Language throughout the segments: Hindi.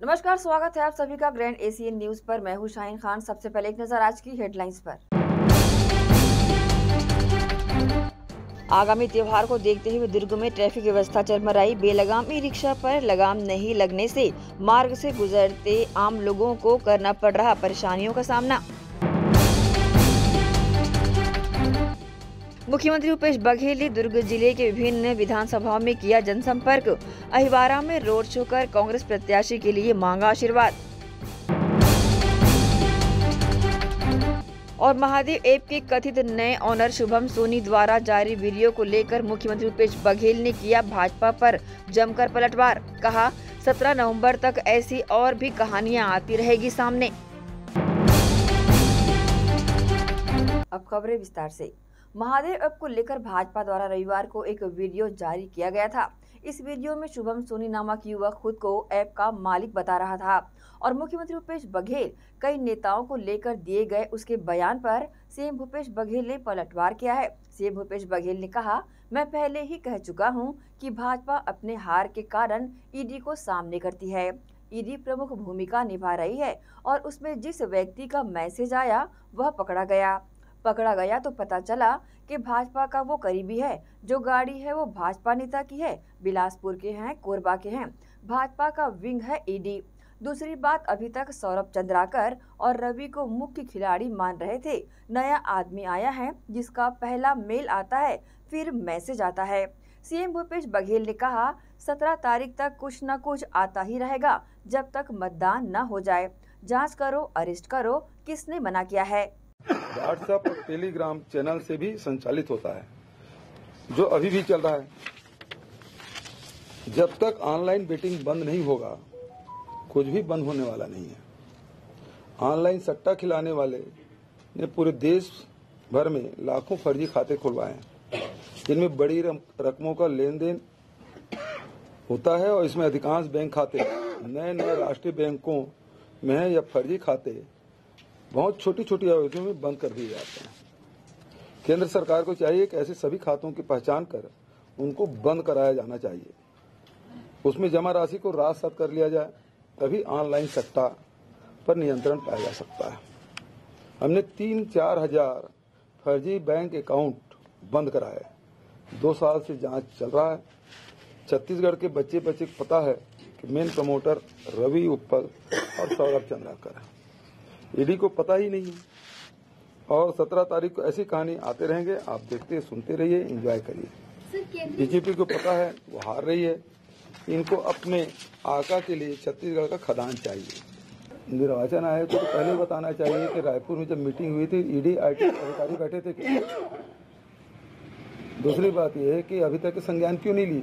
नमस्कार, स्वागत है आप सभी का ग्रैंड एशियन न्यूज पर। मैं हूं शाहीन खान। सबसे पहले एक नजर आज की हेडलाइंस पर। आगामी त्योहार को देखते हुए दुर्ग में ट्रैफिक व्यवस्था चरमराई। बेलगाम ई रिक्शा पर लगाम नहीं लगने से मार्ग से गुजरते आम लोगों को करना पड़ रहा परेशानियों का सामना। मुख्यमंत्री भूपेश बघेल ने दुर्ग जिले के विभिन्न विधानसभाओं में किया जनसंपर्क। अहिवारा में रोड शो कर कांग्रेस प्रत्याशी के लिए मांगा आशीर्वाद। और महादेव ऐप के कथित नए ऑनर शुभम सोनी द्वारा जारी वीडियो को लेकर मुख्यमंत्री भूपेश बघेल ने किया भाजपा पर जमकर पलटवार। कहा 17 नवंबर तक ऐसी और भी कहानियां आती रहेगी सामने। अब खबरें विस्तार से। महादेव ऐप को लेकर भाजपा द्वारा रविवार को एक वीडियो जारी किया गया था। इस वीडियो में शुभम सोनी नामक युवक खुद को ऐप का मालिक बता रहा था और मुख्यमंत्री भूपेश बघेल कई नेताओं को लेकर दिए गए उसके बयान पर सीएम भूपेश बघेल ने पलटवार किया है। सीएम भूपेश बघेल ने कहा, मैं पहले ही कह चुका हूं कि भाजपा अपने हार के कारण ईडी को सामने करती है। ईडी प्रमुख भूमिका निभा रही है और उसमें जिस व्यक्ति का मैसेज आया वह पकड़ा गया तो पता चला कि भाजपा का वो करीबी है। जो गाड़ी है वो भाजपा नेता की है, बिलासपुर के हैं, कोरबा के हैं। भाजपा का विंग है ईडी। दूसरी बात, अभी तक सौरभ चंद्राकर और रवि को मुख्य खिलाड़ी मान रहे थे। नया आदमी आया है जिसका पहला मेल आता है, फिर मैसेज आता है। सीएम भूपेश बघेल ने कहा 17 तारीख तक कुछ न कुछ आता ही रहेगा जब तक मतदान न हो जाए। जांच करो, अरेस्ट करो, किसने मना किया है। व्हाट्सएप और टेलीग्राम चैनल से भी संचालित होता है, जो अभी भी चल रहा है। जब तक ऑनलाइन बेटिंग बंद नहीं होगा, कुछ भी बंद होने वाला नहीं है। ऑनलाइन सट्टा खिलाने वाले ने पूरे देश भर में लाखों फर्जी खाते खुलवाए हैं, जिनमें बड़ी रकमों का लेन देन होता है और इसमें अधिकांश बैंक खाते नए राष्ट्रीय बैंकों में है या फर्जी खाते बहुत छोटी छोटी अवधियों में बंद कर दिए जाते हैं। केंद्र सरकार को चाहिए कि ऐसे सभी खातों की पहचान कर उनको बंद कराया जाना चाहिए। उसमें जमा राशि को रात सात कर लिया जाए, तभी ऑनलाइन सट्टा पर नियंत्रण पाया जा सकता है। हमने 3-4 हजार फर्जी बैंक अकाउंट बंद कराए। 2 साल से जांच चल रहा है। छत्तीसगढ़ के बच्चे को पता है कि मेन प्रमोटर रवि उप्पल और सौरभ चंद्राकर है। ईडी को पता ही नहीं है। और 17 तारीख को ऐसी कहानी आते रहेंगे। आप देखते सुनते रहिए, एंजॉय करिए। बीजेपी को पता है वो हार रही है। इनको अपने आका के लिए छत्तीसगढ़ का खदान चाहिए। निर्वाचन आयोग को तो पहले बताना चाहिए कि रायपुर में जब मीटिंग हुई थी ईडी आईटी अधिकारी बैठे थे क्या? दूसरी बात यह है कि अभी तक संज्ञान क्यों नहीं लिए?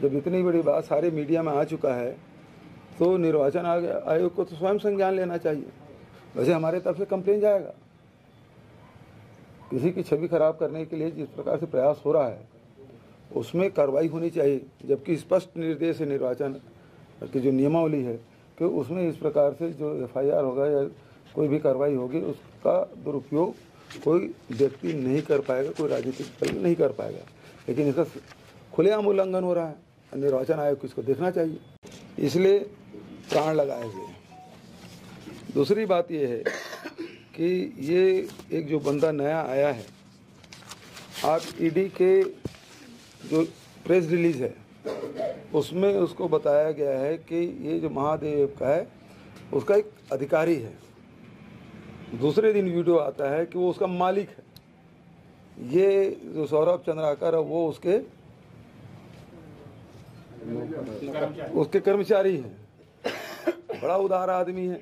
जब इतनी बड़ी बात सारे मीडिया में आ चुका है तो निर्वाचन आयोग को तो स्वयं संज्ञान लेना चाहिए। वैसे हमारे तरफ से कंप्लेन जाएगा। किसी की छवि खराब करने के लिए जिस प्रकार से प्रयास हो रहा है उसमें कार्रवाई होनी चाहिए, जबकि स्पष्ट निर्देश है निर्वाचन की जो नियमावली है कि उसमें इस प्रकार से जो एफआईआर होगा या कोई भी कार्रवाई होगी उसका दुरुपयोग कोई व्यक्ति नहीं कर पाएगा, कोई राजनीतिक दल नहीं कर पाएगा। लेकिन इसका खुलेआम उल्लंघन हो रहा है। निर्वाचन आयोग को इसको देखना चाहिए, इसलिए प्राण लगाए हुए। दूसरी बात यह है कि ये एक जो बंदा नया आया है, आप ईडी के जो प्रेस रिलीज है उसमें उसको बताया गया है कि ये जो महादेव का है उसका एक अधिकारी है। दूसरे दिन वीडियो आता है कि वो उसका मालिक है। ये जो सौरभ चंद्राकर है वो उसके कर्मचारी हैं। बड़ा उदार आदमी है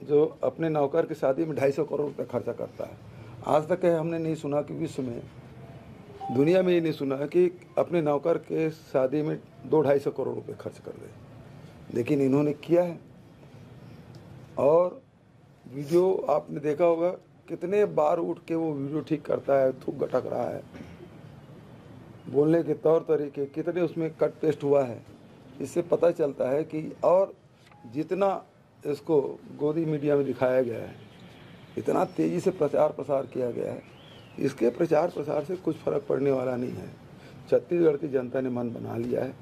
जो अपने नौकर की शादी में 250 करोड़ रुपये खर्चा करता है। आज तक हमने नहीं सुना कि विश्व में, दुनिया में ये नहीं सुना कि अपने नौकर के शादी में 200-250 करोड़ रुपये खर्च कर दे, लेकिन इन्होंने किया है। और वीडियो आपने देखा होगा कितने बार उठ के वो वीडियो ठीक करता है, थूक गटक रहा है, बोलने के तौर तरीके कितने उसमें कट पेस्ट हुआ है। इससे पता चलता है कि और जितना इसको गोदी मीडिया में दिखाया गया है, इतना तेज़ी से प्रचार प्रसार किया गया है, इसके प्रचार प्रसार से कुछ फर्क पड़ने वाला नहीं है। छत्तीसगढ़ की जनता ने मन बना लिया है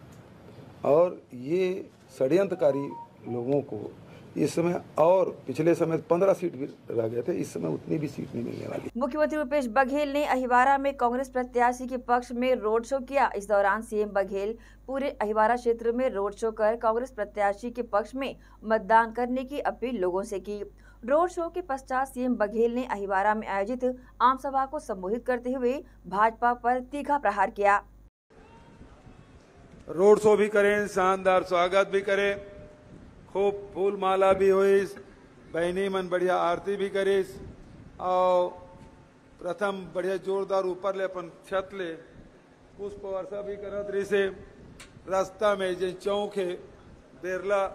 और ये षड्यंत्रकारी लोगों को इस समय, और पिछले समय 15 सीट भी रह गए थे, इस समय उतनी भी सीट नहीं मिलने वाली। मुख्यमंत्री भूपेश बघेल ने अहिवारा में कांग्रेस प्रत्याशी के पक्ष में रोड शो किया। इस दौरान सीएम बघेल पूरे अहिवारा क्षेत्र में रोड शो कर कांग्रेस प्रत्याशी के पक्ष में मतदान करने की अपील लोगों से की। रोड शो के पश्चात सीएम बघेल ने अहिवारा में आयोजित आम सभा को संबोधित करते हुए भाजपा पर तीखा प्रहार किया। रोड शो भी करें, शानदार स्वागत भी करें, खूब फूल माला भी हुई, बहनी मन बढ़िया आरती भी करीस, और प्रथम बढ़िया जोरदार ऊपर ले अपन छत ले पुष्प वर्षा भी करत रही से। रास्ता में जो चौक है बेरला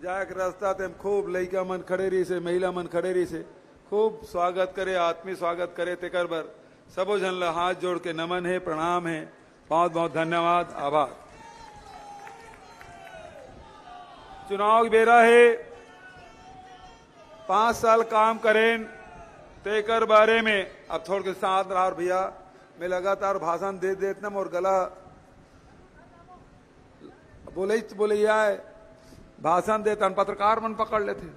जाए के रास्ता ते खूब लड़का मन खड़े रही से, महिला मन खड़े रही से, खूब स्वागत करे, आत्मीय स्वागत करे। तेकर बर सबो जन ला हाथ जोड़ के नमन है, प्रणाम है, बहुत बहुत धन्यवाद, आभार। चुनाव बेरा है, 5 साल काम करें तेकर बारे में अब थोड़ के साथ रहा भैया, मैं लगातार भाषण दे देता और गला बोले आए भाषण देता, पत्रकार मन पकड़ लेते,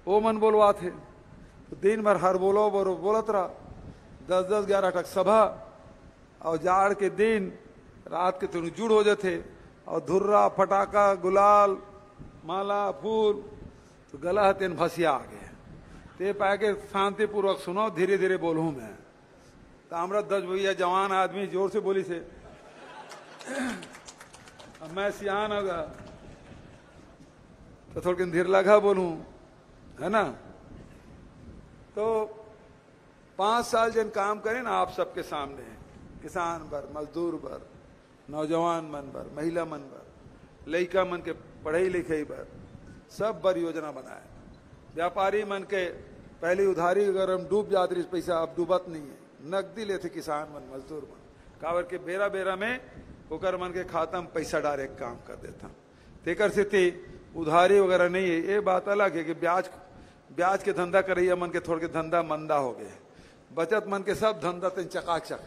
वो मन बोलवा थे, तो दिन भर हर बोलत रहा, 10-10 11 तक सभा, और जाड़ के दिन रात के तुम जुड़ हो जाते, और धुर्रा फटाका गुलाल माला फूल, तो गला तेन भसिया आ गए। ते पाए के शांतिपूर्वक सुनो, धीरे धीरे बोलूं मैं। तो हमारा 10 भैया जवान आदमी जोर से बोली से, अब मैं सियान होगा तो थोड़ा धीरे लगा बोलूं, है ना। तो 5 साल जन काम करें ना आप सबके सामने, किसान बर, मजदूर बर, नौजवान मन बर, महिला मन बर, लड़का मन के पढ़ाई लिखाई बर, सब बर योजना बनाए। व्यापारी मन के पहले उधारी अगर हम डूब जाते रही पैसा, अब डूबत नहीं है, नकदी लेते किसान मन, मजदूर मन, कावर के बेरा बेरा में ओकर मन के खाता में पैसा डायरेक्ट काम कर देता। तेकर से ते उधारी वगैरह नहीं है। ये बात अलग है कि ब्याज के धंधा करैया मन के थोड़ के धंधा मंदा हो गए, बचत मन के सब धंधा तेन चकाचक।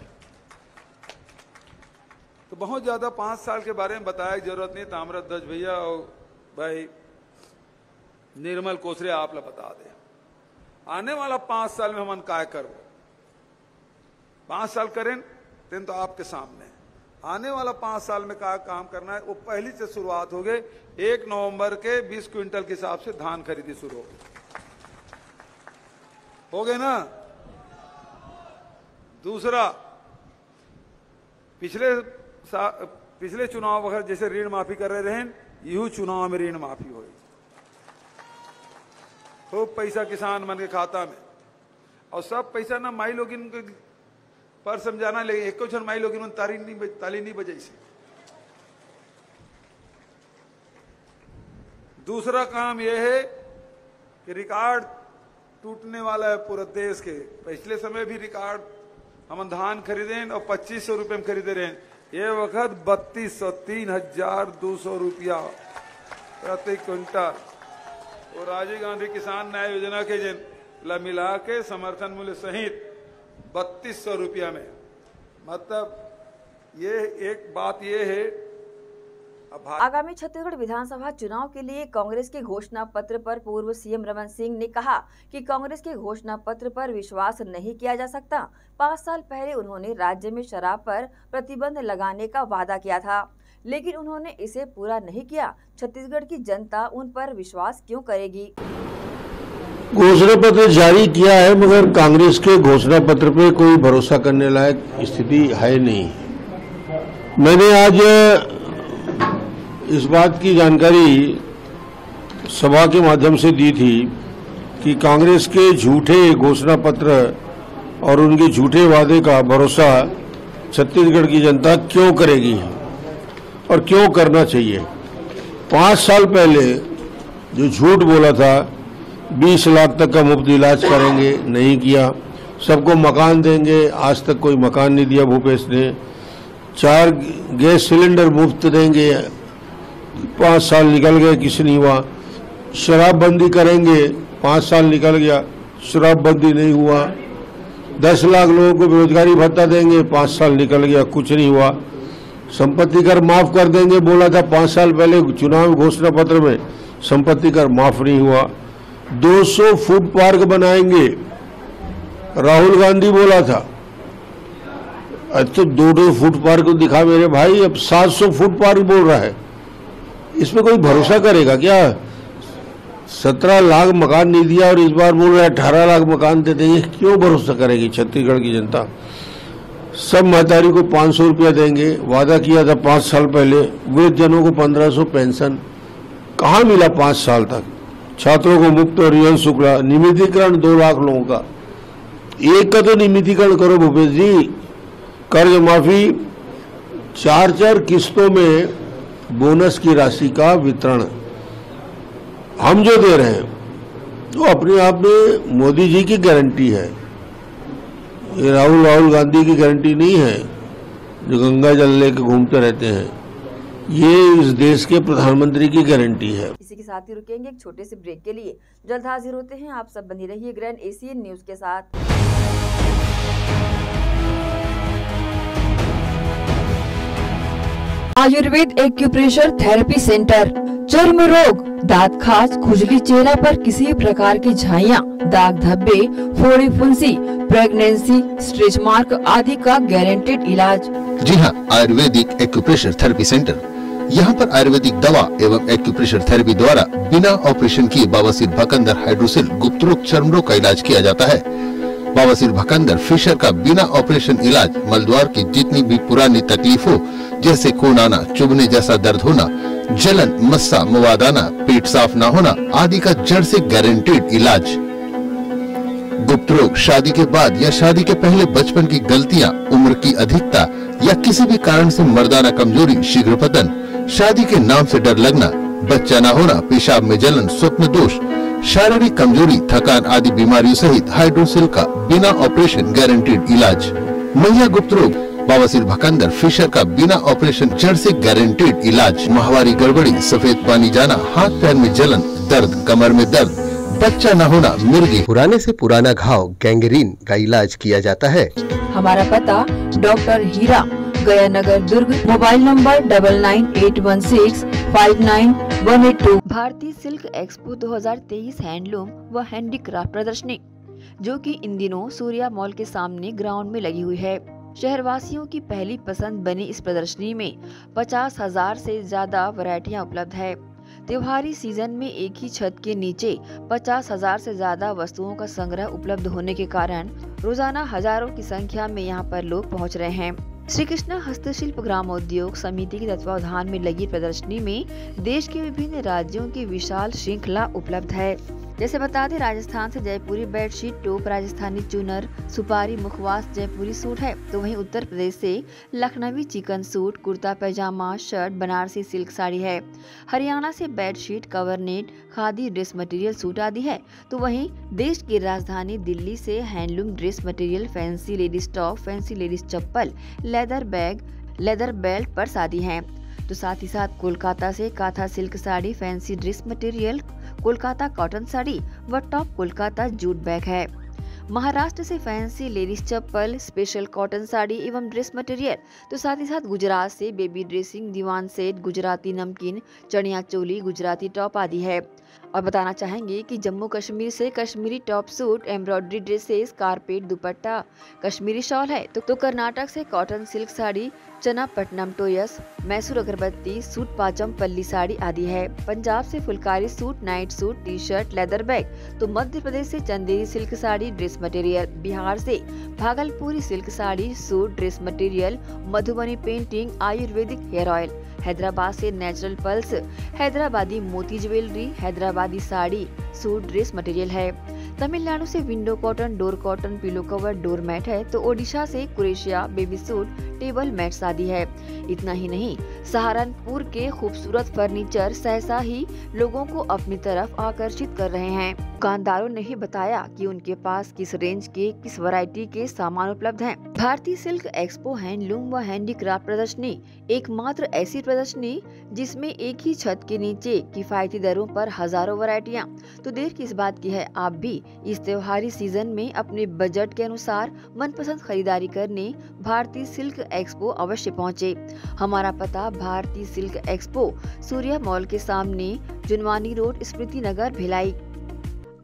तो बहुत ज्यादा 5 साल के बारे में बताया जरूरत नहीं, ताम्रध्वज भैया और भाई निर्मल कोसरे आप लोग बता दे। आने वाला 5 साल में हम काय करो, 5 साल करें तेन तो आपके सामने। आने वाला 5 साल में क्या काम करना है वो पहली से शुरुआत हो गई। 1 नवंबर के 20 क्विंटल के हिसाब से धान खरीदी शुरू हो गए ना। दूसरा, पिछले चुनाव वगैरह जैसे ऋण माफी कर रहे हैं, यू चुनाव में ऋण माफी हुई, खूब पैसा किसान मन के खाता में, और सब पैसा ना माई लोग पर समझाना ले, एक क्षण माई लोग ताली नहीं बजाई से। दूसरा काम यह है कि रिकॉर्ड टूटने वाला है पूरे देश के। पिछले समय भी रिकॉर्ड हम धान खरीदे और 2500 रुपए में खरीदे रहे, ये वक्त 32,02 रुपया प्रति क्विंटल। और राजीव गांधी किसान न्याय योजना के जिन मिला के समर्थन मूल्य सहित 3200 रुपया में, मतलब ये एक बात ये है। आगामी छत्तीसगढ़ विधानसभा चुनाव के लिए कांग्रेस के घोषणा पत्र पर पूर्व सीएम रमन सिंह ने कहा कि कांग्रेस के घोषणा पत्र पर विश्वास नहीं किया जा सकता। 5 साल पहले उन्होंने राज्य में शराब पर प्रतिबंध लगाने का वादा किया था, लेकिन उन्होंने इसे पूरा नहीं किया। छत्तीसगढ़ की जनता उन पर विश्वास क्यों करेगी? घोषणा पत्र जारी किया है, मगर कांग्रेस के घोषणा पत्र पे कोई भरोसा करने लायक स्थिति है नहीं। मैंने आज इस बात की जानकारी सभा के माध्यम से दी थी कि कांग्रेस के झूठे घोषणा पत्र और उनके झूठे वादे का भरोसा छत्तीसगढ़ की जनता क्यों करेगी और क्यों करना चाहिए। 5 साल पहले जो झूठ बोला था, 20 लाख तक का मुफ्त इलाज करेंगे, नहीं किया। सबको मकान देंगे, आज तक कोई मकान नहीं दिया भूपेश ने। 4 गैस सिलेंडर मुफ्त देंगे, 5 साल निकल गए, किसी नहीं हुआ। शराबबंदी करेंगे, 5 साल निकल गया, शराबबंदी नहीं हुआ। 10 लाख लोगों को बेरोजगारी भत्ता देंगे, 5 साल निकल गया, कुछ नहीं हुआ। संपत्ति कर माफ कर देंगे बोला था 5 साल पहले चुनाव घोषणा पत्र में, संपत्ति कर माफ नहीं हुआ। 200 फूड पार्क बनाएंगे, राहुल गांधी बोला था। आज तो 2 फूड पार्क दिखा मेरे भाई, अब 700 फूड पार्क बोल रहा है। इसमें कोई भरोसा करेगा क्या? 17 लाख मकान नहीं दिया और इस बार बोल रहा है 18 लाख मकान दे देंगे। क्यों भरोसा करेगी छत्तीसगढ़ की जनता? सब महतारी को 500 रुपया देंगे, वादा किया था 5 साल पहले। वृद्धजनों को 1500 पेंशन, कहाँ मिला 5 साल तक? छात्रों को मुफ्त और रियायत शुल्क, नियमितीकरण 2 लाख लोगों का। एक का तो नियमितीकरण करो भूपेश जी। कर्ज माफी, 4 किस्तों में बोनस की राशि का वितरण हम जो दे रहे हैं तो अपने आप में मोदी जी की गारंटी है। ये राहुल गांधी की गारंटी नहीं है जो गंगा जल लेके घूमते रहते हैं। ये इस देश के प्रधानमंत्री की गारंटी है। इसी के साथ ही रुकेंगे एक छोटे से ब्रेक के लिए। जल्द हाजिर होते हैं। आप सब बने रहिए ग्रैंड एशियन न्यूज के साथ। आयुर्वेद एक्यूप्रेशर थेरेपी सेंटर, चर्म रोग, दांत खाज, खुजली, चेहरा पर किसी प्रकार की झाइयाँ, दाग धब्बे, फोड़ी फुंसी, प्रेगनेंसी, स्ट्रेच मार्क आदि का गारंटेड इलाज। जी हाँ, आयुर्वेदिक एक्यूप्रेशर थेरेपी सेंटर। यहाँ पर आयुर्वेदिक दवा एवं एक्यूप्रेशर थेरेपी द्वारा बिना ऑपरेशन किए बवासीर, भकंदर, हाइड्रोसिल, गुप्त रोग, चर्म रोग का इलाज किया जाता है। बवासीर, भकंदर, फिशर का बिना ऑपरेशन इलाज, मलद्वार की जितनी भी पुरानी तकलीफ हो, जैसे खून आना, चुभने जैसा दर्द होना, जलन, मस्सा, मवाद आना, पेट साफ न होना आदि का जड़ से गारंटेड इलाज। गुप्त रोग, शादी के बाद या शादी के पहले बचपन की गलतियां, उम्र की अधिकता या किसी भी कारण से मर्दाना कमजोरी, शीघ्र पतन, शादी के नाम से डर लगना, बच्चा न होना, पेशाब में जलन, स्वप्न दोष, शारीरिक कमजोरी, थकान आदि बीमारियों सहित हाइड्रोसिल का बिना ऑपरेशन गारंटेड इलाज। महिला गुप्त रोग, बवासीर, भकंदर, फिशर का बिना ऑपरेशन जड़ से गारंटेड इलाज। माहवारी गड़बड़ी, सफेद पानी जाना, हाथ पैर में जलन, दर्द, कमर में दर्द, बच्चा न होना, मिर्गी, पुराने से पुराना घाव, गैंग्रीन का इलाज किया जाता है। हमारा पता डॉक्टर हीरा, गया नगर, दुर्ग। Mobile number 9981659182। भारतीय सिल्क एक्सपो 2023 हैंडलूम व हैंडीक्राफ्ट प्रदर्शनी, जो कि इन दिनों सूर्या मॉल के सामने ग्राउंड में लगी हुई है। शहरवासियों की पहली पसंद बनी इस प्रदर्शनी में 50,000 से ज्यादा वैरायटियां उपलब्ध है। त्योहारी सीजन में एक ही छत के नीचे 50,000 से ज्यादा वस्तुओं का संग्रह उपलब्ध होने के कारण रोजाना हजारों की संख्या में यहां पर लोग पहुंच रहे हैं। श्री कृष्णा हस्तशिल्प ग्रामोद्योग समिति के तत्वावधान में लगी प्रदर्शनी में देश के विभिन्न राज्यों की विशाल श्रृंखला उपलब्ध है। जैसे बता दें, राजस्थान से जयपुरी बेडशीट, टोप, राजस्थानी चुनर, सुपारी, मुखवास, जयपुरी सूट है, तो वहीं उत्तर प्रदेश से Lucknowi chikan suit, kurta pyjama, shirt, Banarasi silk sari है। हरियाणा से bedsheet, cover net, khadi dress material suit आदि है, तो वहीं देश की राजधानी दिल्ली से handloom dress material, fancy ladies top, fancy ladies chappal, leather bag, leather belt purse आदि हैं। तो साथ ही साथ कोलकाता से kantha silk sari, fancy dress material, Kolkata cotton sari व टॉप कोलकाता जूट बैग है। महाराष्ट्र से फैंसी लेडीज चप्पल, स्पेशल कॉटन साड़ी एवं ड्रेस मटेरियल, तो साथ ही साथ गुजरात से बेबी ड्रेसिंग, दीवान सेट, गुजराती नमकीन, चनिया चोली, गुजराती टॉप आदि है। और बताना चाहेंगे कि जम्मू कश्मीर से Kashmiri top suit, embroidery dresses, carpet, दुपट्टा, कश्मीरी शॉल है, तो कर्नाटक से कॉटन सिल्क साड़ी, चना पट्टनम टोयस, मैसूर अगरबत्ती, सूट पाचम पल्ली साड़ी आदि है। पंजाब से phulkari suit, night suit, T shirt, leather bag, तो मध्य प्रदेश से Chanderi silk sari, dress material, Bihar से Bhagalpuri silk sari, suit, dress material, Madhubani painting, Ayurvedic hair oil, Hyderabad से नेचुरल पल्स, हैदराबादी मोती jewellery, Hyderabadi sari, suit, dress material है। तमिलनाडु से window cotton, door cotton, pillow cover, door mat है, तो ओडिशा से कुरेशिया, बेबी सूट, टेबल मैट्स आदि है। इतना ही नहीं, सहारनपुर के खूबसूरत फर्नीचर सहसा ही लोगों को अपनी तरफ आकर्षित कर रहे हैं। दुकानदारों ने ही बताया कि उनके पास किस रेंज के किस वैरायटी के सामान उपलब्ध हैं। भारतीय सिल्क एक्सपो हैंडलूम व हैंडीक्राफ्ट प्रदर्शनी एकमात्र ऐसी प्रदर्शनी जिसमें एक ही छत के नीचे किफायती दरों पर हजारों वैरायटियां। तो देर किस बात की है, आप भी इस त्योहारी सीजन में अपने बजट के अनुसार मनपसंद खरीदारी करने भारतीय सिल्क एक्सपो अवश्य पहुँचे। हमारा पता भारतीय सिल्क एक्सपो सूर्या मॉल के सामने, जुनवानी रोड, स्मृति नगर, भिलाई।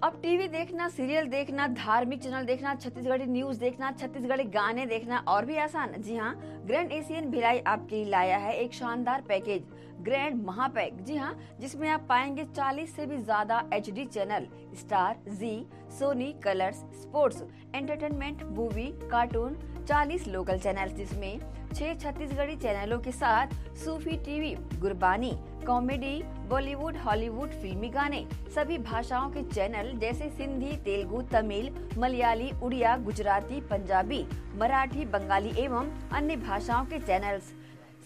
अब टीवी देखना, सीरियल देखना, धार्मिक चैनल देखना, छत्तीसगढ़ी न्यूज देखना, छत्तीसगढ़ी गाने देखना और भी आसान। जी हाँ, ग्रैंड एशियन भिलाई आपके लिए लाया है एक शानदार पैकेज, ग्रैंड महापैक। जी हाँ, जिसमें आप पाएंगे 40 से भी ज्यादा HD channel, star, Zee, Sony, Colors, sports, entertainment, movie, cartoon, 40 local channel, जिसमें 6 छत्तीसगढ़ी चैनलों के साथ सूफी TV, Gurbani, comedy, Bollywood, Hollywood, फिल्मी गाने, सभी भाषाओं के चैनल जैसे सिंधी, तेलुगु, तमिल, मलयाली, उड़िया, गुजराती, पंजाबी, मराठी, बंगाली एवं अन्य भाषाओं के चैनल्स।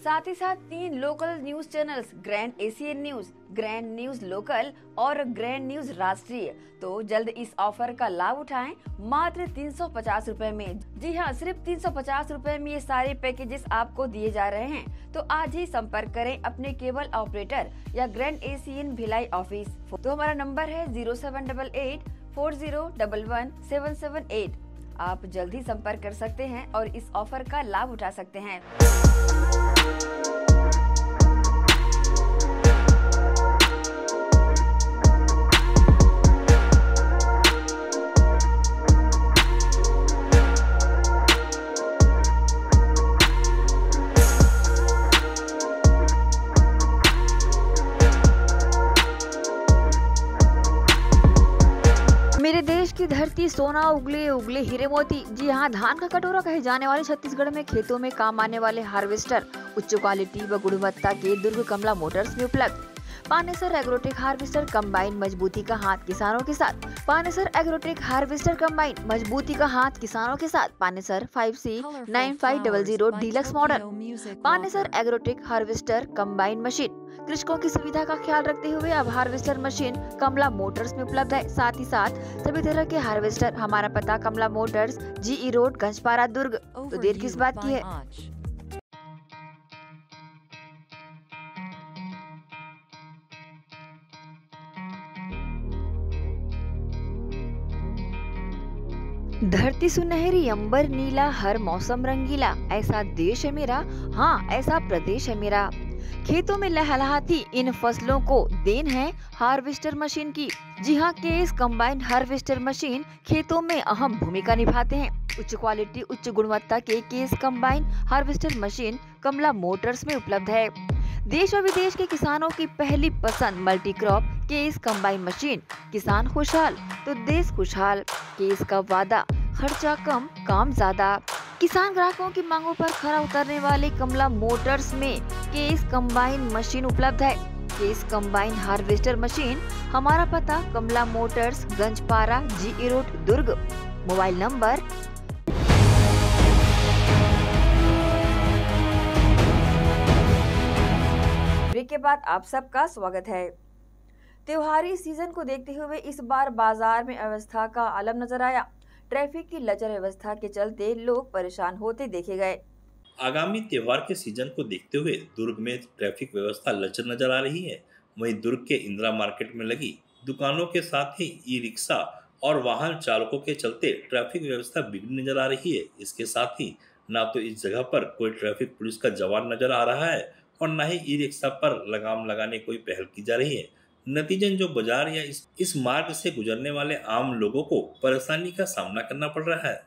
साथ ही साथ 3 local news channels, grand Asian news, grand news local और ग्रैंड न्यूज राष्ट्रीय। तो जल्द इस ऑफर का लाभ उठाएं मात्र 350 रुपए में। जी हाँ, सिर्फ 350 रुपए में ये सारे पैकेजेस आपको दिए जा रहे हैं। तो आज ही संपर्क करें अपने केबल ऑपरेटर या ग्रैंड एशियन भिलाई ऑफिस। तो हमारा नंबर है 0788 40111778। आप जल्द ही संपर्क कर सकते हैं और इस ऑफर का लाभ उठा सकते हैं। मेरे देश की धरती सोना उगले उगले हीरे मोती। जी हाँ, धान का कटोरा कहे जाने वाले छत्तीसगढ़ में खेतों में काम आने वाले हार्वेस्टर उच्च क्वालिटी व गुणवत्ता के दुर्ग कमला मोटर्स में उपलब्ध। पानेसर एग्रोटेक हार्वेस्टर कंबाइन, मजबूती का हाथ किसानों के साथ। पानेसर एग्रोटेक हार्वेस्टर कंबाइन, मजबूती का हाथ किसानों के साथ। Panesar 5C9500 deluxe model. Panesar agrotech harvester combine machine कृषकों की सुविधा का ख्याल रखते हुए अब हार्वेस्टर मशीन कमला मोटर्स में उपलब्ध है। साथ ही साथ सभी तरह के हार्वेस्टर। हमारा पता कमला मोटर्स, GE रोड, गंजपारा, दुर्ग। तो देर किस बात की है। धरती सुनहरी, अंबर नीला, हर मौसम रंगीला, ऐसा देश है मेरा, हाँ ऐसा प्रदेश है मेरा। खेतों में लहलहाती इन फसलों को देन है हार्वेस्टर मशीन की। जी हाँ, केस कंबाइन हार्वेस्टर मशीन खेतों में अहम भूमिका निभाते हैं। उच्च क्वालिटी, उच्च गुणवत्ता के केस कंबाइन हार्वेस्टर मशीन कमला मोटर्स में उपलब्ध है। देश और विदेश के किसानों की पहली पसंद multi crop case combine machine. किसान खुशहाल तो देश खुशहाल। केस का वादा, खर्चा कम, काम ज्यादा। किसान ग्राहकों की मांगों पर खरा उतरने वाले कमला मोटर्स में केस कंबाइन मशीन उपलब्ध है। Case combine harvester machine. हमारा पता कमला मोटर्स, गंजपारा, GE रोड, दुर्ग। मोबाइल नंबर 1 के बाद आप सबका स्वागत है। त्योहारी सीजन को देखते हुए इस बार बाजार में अव्यवस्था का आलम नजर आया। ट्रैफिक की लचर व्यवस्था के चलते लोग परेशान होते देखे गए। आगामी त्योहार के सीजन को देखते हुए दुर्ग में ट्रैफिक व्यवस्था लचर नजर आ रही है। वहीं दुर्ग के इंदिरा मार्केट में लगी दुकानों के साथ ही ई-रिक्शा और वाहन चालकों के चलते ट्रैफिक व्यवस्था बिगड़ी नजर आ रही है। इसके साथ ही न तो इस जगह पर कोई ट्रैफिक पुलिस का जवान नजर आ रहा है और न ही ई-रिक्शा पर लगाम लगाने कोई पहल की जा रही है। नतीजन जो बाजार या इस मार्ग से गुजरने वाले आम लोगों को परेशानी का सामना करना पड़ रहा है।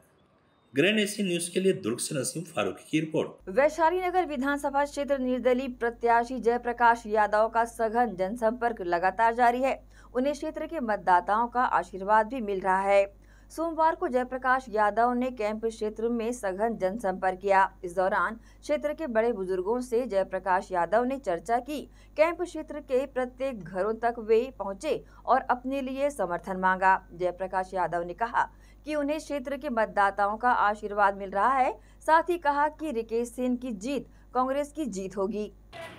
ग्रैंड एशियन न्यूज के लिए दुर्ग से नसीम फारूकी की रिपोर्ट। वैशाली नगर विधानसभा क्षेत्र निर्दलीय प्रत्याशी जयप्रकाश यादव का सघन जनसंपर्क लगातार जारी है। उन्हें क्षेत्र के मतदाताओं का आशीर्वाद भी मिल रहा है। सोमवार को जयप्रकाश यादव ने कैंप क्षेत्र में सघन जनसंपर्क किया। इस दौरान क्षेत्र के बड़े बुजुर्गों से जयप्रकाश यादव ने चर्चा की। कैंप क्षेत्र के प्रत्येक घरों तक वे पहुंचे और अपने लिए समर्थन मांगा। जयप्रकाश यादव ने कहा कि उन्हें क्षेत्र के मतदाताओं का आशीर्वाद मिल रहा है। साथ ही कहा कि रिकेश सिंह की जीत कांग्रेस की जीत होगी।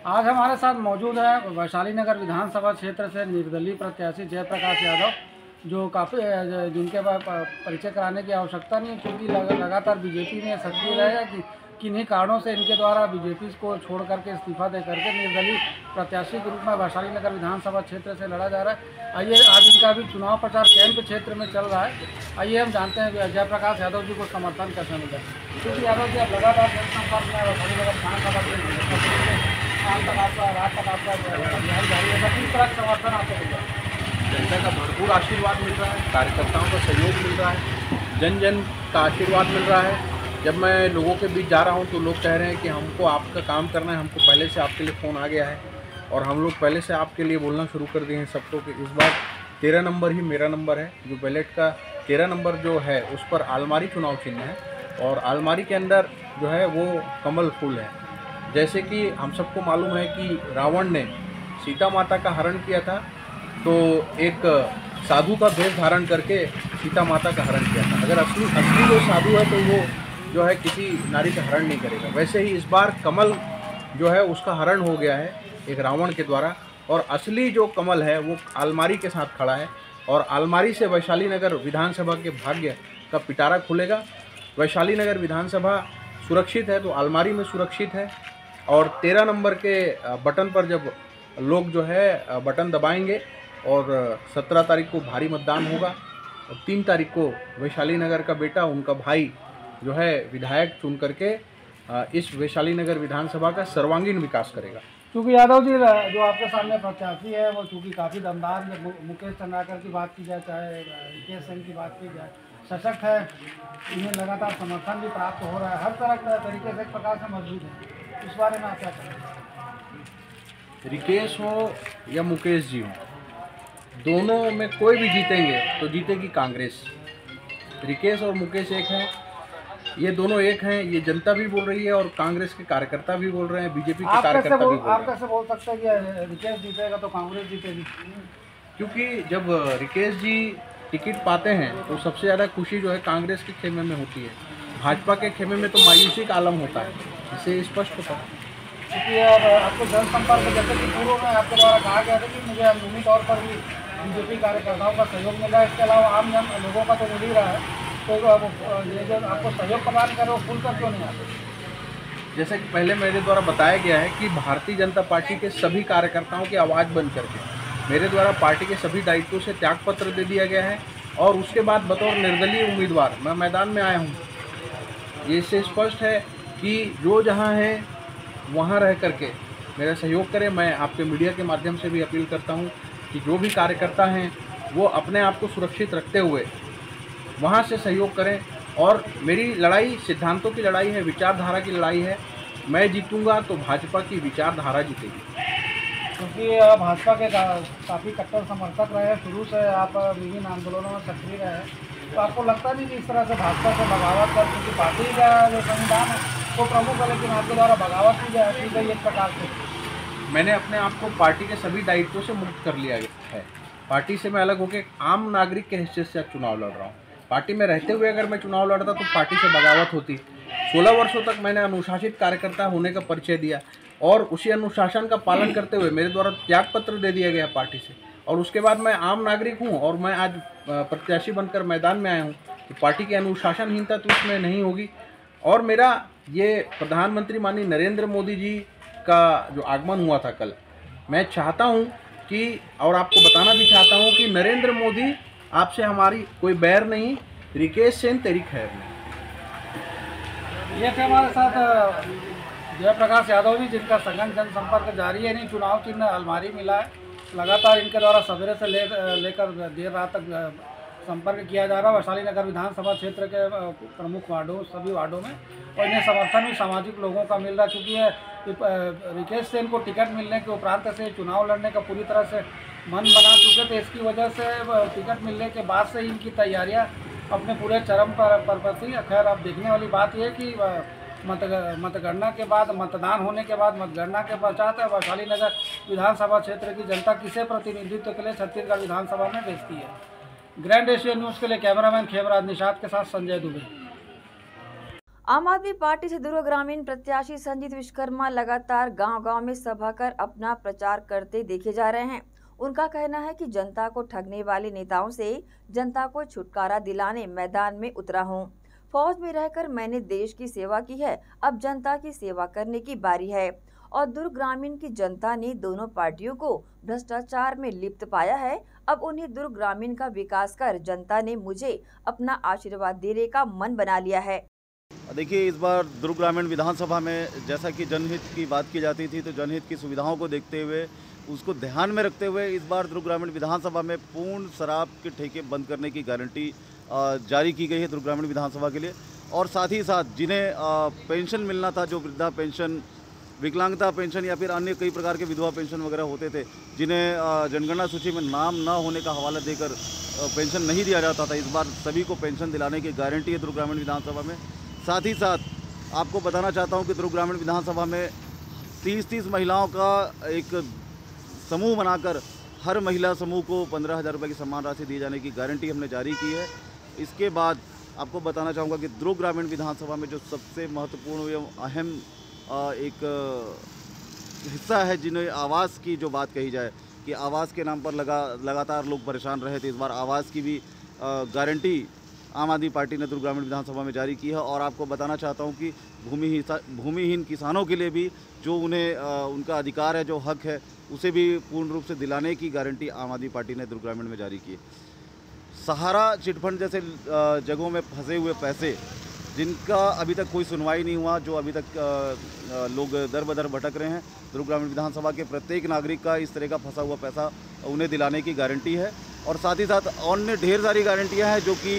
आज हमारे साथ मौजूद है वैशाली नगर विधानसभा क्षेत्र से निर्दलीय प्रत्याशी जयप्रकाश यादव। जो काफ़ी जिनके पास परिचय कराने की आवश्यकता नहीं है, क्योंकि लगातार बीजेपी में सक्रिय रहेगा कि किन्हीं कारणों से इनके द्वारा बीजेपी को छोड़ करके इस्तीफा दे करके निर्दलीय प्रत्याशी के रूप में वैशाली नगर विधानसभा क्षेत्र से लड़ा जा रहा है। आइए, आज इनका भी चुनाव प्रचार कैंप क्षेत्र में चल रहा है। आइए हम जानते हैं कि जयप्रकाश यादव जी को समर्थन कैसे मिला, क्योंकि यादव जी अब लगातार जनसंपर्क में वैशाली नगर विधानसभा रात तक आपका अभियान जारी है, किस तरह का समर्थन आपको मिला? जनता का भरपूर आशीर्वाद मिल रहा है, कार्यकर्ताओं का सहयोग मिल रहा है, जन जन का आशीर्वाद मिल रहा है। जब मैं लोगों के बीच जा रहा हूं तो लोग कह रहे हैं कि हमको आपका काम करना है, हमको पहले से आपके लिए फ़ोन आ गया है और हम लोग पहले से आपके लिए बोलना शुरू कर दिए हैं सबको कि इस बार 13 नंबर ही मेरा नंबर है। जो बैलेट का 13 नंबर जो है उस पर आलमारी चुनाव चिन्ह है और आलमारी के अंदर जो है वो कमल फूल है। जैसे कि हम सबको मालूम है कि रावण ने सीता माता का हरण किया था, तो एक साधु का वेश धारण करके सीता माता का हरण किया था। अगर असली जो साधु है तो वो जो है किसी नारी का हरण नहीं करेगा। वैसे ही इस बार कमल जो है उसका हरण हो गया है एक रावण के द्वारा, और असली जो कमल है वो आलमारी के साथ खड़ा है और आलमारी से वैशाली नगर विधानसभा के भाग्य का पिटारा खुलेगा। वैशाली नगर विधानसभा सुरक्षित है तो आलमारी में सुरक्षित है, और 13 नंबर के बटन पर जब लोग जो है बटन दबाएंगे और 17 तारीख को भारी मतदान होगा और 3 तारीख को वैशाली नगर का बेटा, उनका भाई जो है विधायक चुन करके इस वैशाली नगर विधानसभा का सर्वांगीण विकास करेगा। क्योंकि यादव जी जो आपके सामने प्रत्याशी है वो चूँकि काफ़ी दमदार, मुकेश चंद्राकर की बात की जाए चाहे रिकेश सिंह की बात की जाए, सशक्त है, इन्हें लगातार समर्थन भी प्राप्त हो रहा है, हर तरह के तरीके से एक प्रकार से मजबूत है। इस बारे में आप क्या कहेंगे? रिकेश हो या मुकेश जी हो, दोनों में कोई भी जीतेंगे तो जीतेगी कांग्रेस। रिकेश और मुकेश एक हैं, ये दोनों एक हैं, ये जनता भी बोल रही है और कांग्रेस के कार्यकर्ता भी बोल रहे हैं, बीजेपी के कार्यकर्ता भी बोल रहे हैं। आप कैसे बोल सकते हैं कि रिकेश जीतेगा तो कांग्रेस जीतेगी? क्योंकि जब रिकेश जी टिकट पाते हैं तो सबसे ज़्यादा खुशी जो है कांग्रेस के खेमे में होती है, भाजपा के खेमे में तो मायूसी का आलम होता है, इससे स्पष्ट होता है। क्योंकि आपको जनसंपर्क जैसे कि पूर्व में आपके द्वारा कहा गया था कि मुझे अंदरूनी तौर पर भी बीजेपी कार्यकर्ताओं का सहयोग मिल रहा है, इसके अलावा आम जन लोगों का तो मिल ही रहा है, तो ये जो आपको सहयोग प्रदान करे वो खुलकर क्यों नहीं आते? जैसे कि पहले मेरे द्वारा बताया गया है कि भारतीय जनता पार्टी के सभी कार्यकर्ताओं की आवाज़ बन करके मेरे द्वारा पार्टी के सभी दायित्वों से त्यागपत्र दे दिया गया है और उसके बाद बतौर निर्दलीय उम्मीदवार मैं मैदान में आया हूँ। ये इससे स्पष्ट है कि जो जहाँ है वहाँ रह करके मेरा सहयोग करें। मैं आपके मीडिया के माध्यम से भी अपील करता हूँ कि जो भी कार्यकर्ता हैं वो अपने आप को सुरक्षित रखते हुए वहाँ से सहयोग करें। और मेरी लड़ाई सिद्धांतों की लड़ाई है, विचारधारा की लड़ाई है। मैं जीतूंगा तो भाजपा की विचारधारा जीतेगी। क्योंकि भाजपा के काफ़ी कट्टर समर्थक रहे, शुरू से आप विभिन्न आंदोलनों में सक्रिय रहे, तो आपको लगता नहीं कि इस तरह से भाजपा से बगावत कर, क्योंकि पार्टी का जो संविधान है वो प्रमुख है, लेकिन आपके द्वारा बगावत की गई एक प्रकार से? मैंने अपने आप को पार्टी के सभी दायित्वों से मुक्त कर लिया है। पार्टी से मैं अलग होकर आम नागरिक के हैसियत से चुनाव लड़ रहा हूँ। पार्टी में रहते हुए अगर मैं चुनाव लड़ता तो पार्टी से बगावत होती। 16 वर्षों तक मैंने अनुशासित कार्यकर्ता होने का परिचय दिया और उसी अनुशासन का पालन करते हुए मेरे द्वारा त्यागपत्र दे दिया गया पार्टी से, और उसके बाद मैं आम नागरिक हूं और मैं आज प्रत्याशी बनकर मैदान में आया हूं। तो पार्टी की अनुशासनहीनता तो इसमें नहीं होगी। और मेरा ये प्रधानमंत्री माननीय नरेंद्र मोदी जी का जो आगमन हुआ था कल, मैं चाहता हूँ कि, और आपको बताना भी चाहता हूँ कि नरेंद्र मोदी आपसे हमारी कोई बैर नहीं, रिकेश सेन तेरी खैर नहीं। ये थे हमारे साथ जयप्रकाश यादव जी, जिनका सघन जनसंपर्क जारी है। नहीं, चुनाव चिन्ह अलमारी मिला है, लगातार इनके द्वारा सवेरे से लेकर देर रात तक संपर्क किया जा रहा है वैशाली नगर विधानसभा क्षेत्र के प्रमुख वार्डों, सभी वार्डों में, और इन्हें समर्थन भी सामाजिक लोगों का मिल रहा है। क्योंकि ये रिकेश सेन को टिकट मिलने के उपरांत से चुनाव लड़ने का पूरी तरह से मन बना चुके थे, इसकी वजह से टिकट मिलने के बाद से इनकी तैयारियां अपने पूरे चरम पर थी। खैर, अब देखने वाली बात यह कि मतगणना के बाद, मतदान होने के बाद, मतगणना के पश्चात वैशाली नगर विधानसभा क्षेत्र की जनता किसे प्रतिनिधित्व के लिए छत्तीसगढ़ विधानसभा में भेजती है। ग्रैंड एशिया न्यूज़ के लिए कैमरामैन खेमराज निषाद के साथ संजय दुबे। आम आदमी पार्टी से ध्रुव ग्रामीण प्रत्याशी संजीत विश्वकर्मा लगातार गांव-गांव में सभा कर अपना प्रचार करते देखे जा रहे हैं। उनका कहना है कि जनता को ठगने वाले नेताओं से जनता को छुटकारा दिलाने मैदान में उतरा हूं। फौज में रहकर मैंने देश की सेवा की है, अब जनता की सेवा करने की बारी है। और दुर्ग ग्रामीण की जनता ने दोनों पार्टियों को भ्रष्टाचार में लिप्त पाया है। अब उन्हें दुर्ग ग्रामीण का विकास कर जनता ने मुझे अपना आशीर्वाद देने का मन बना लिया है। देखिए, इस बार दुर्ग ग्रामीण विधानसभा में जैसा कि जनहित की बात की जाती थी, तो जनहित की सुविधाओं को देखते हुए, उसको ध्यान में रखते हुए इस बार दुर्ग ग्रामीण विधानसभा में पूर्ण शराब के ठेके बंद करने की गारंटी जारी की गई है दुर्ग ग्रामीण विधानसभा के लिए। और साथ ही साथ जिन्हें पेंशन मिलना था, जो वृद्धा पेंशन, विकलांगता पेंशन या फिर अन्य कई प्रकार के विधवा पेंशन वगैरह होते थे, जिन्हें जनगणना सूची में नाम न होने का हवाला देकर पेंशन नहीं दिया जाता था, इस बार सभी को पेंशन दिलाने की गारंटी है दुर्ग ग्रामीण विधानसभा में। साथ ही साथ आपको बताना चाहता हूं कि दुर्ग ग्रामीण विधानसभा में 30 महिलाओं का एक समूह बनाकर हर महिला समूह को 15,000 रुपये की सम्मान राशि दिए जाने की गारंटी हमने जारी की है। इसके बाद आपको बताना चाहूँगा कि दुर्ग ग्रामीण विधानसभा में जो सबसे महत्वपूर्ण एवं अहम एक हिस्सा है, जिन्हें आवास की जो बात कही जाए कि आवास के नाम पर लगातार लोग परेशान रहे थे, इस बार आवास की भी गारंटी आम आदमी पार्टी ने दुर्ग ग्रामीण विधानसभा में जारी की है। और आपको बताना चाहता हूं कि भूमिहीन किसानों के लिए भी जो उन्हें उनका अधिकार है, जो हक है, उसे भी पूर्ण रूप से दिलाने की गारंटी आम आदमी पार्टी ने दुर्ग ग्रामीण में जारी की है। सहारा चिटफंड जैसे जगहों में फंसे हुए पैसे, जिनका अभी तक कोई सुनवाई नहीं हुआ, जो अभी तक लोग दर बदर भटक रहे हैं, दुर्ग ग्रामीण विधानसभा के प्रत्येक नागरिक का इस तरह का फंसा हुआ पैसा उन्हें दिलाने की गारंटी है। और साथ ही साथ अन्य ढेर सारी गारंटियां हैं जो कि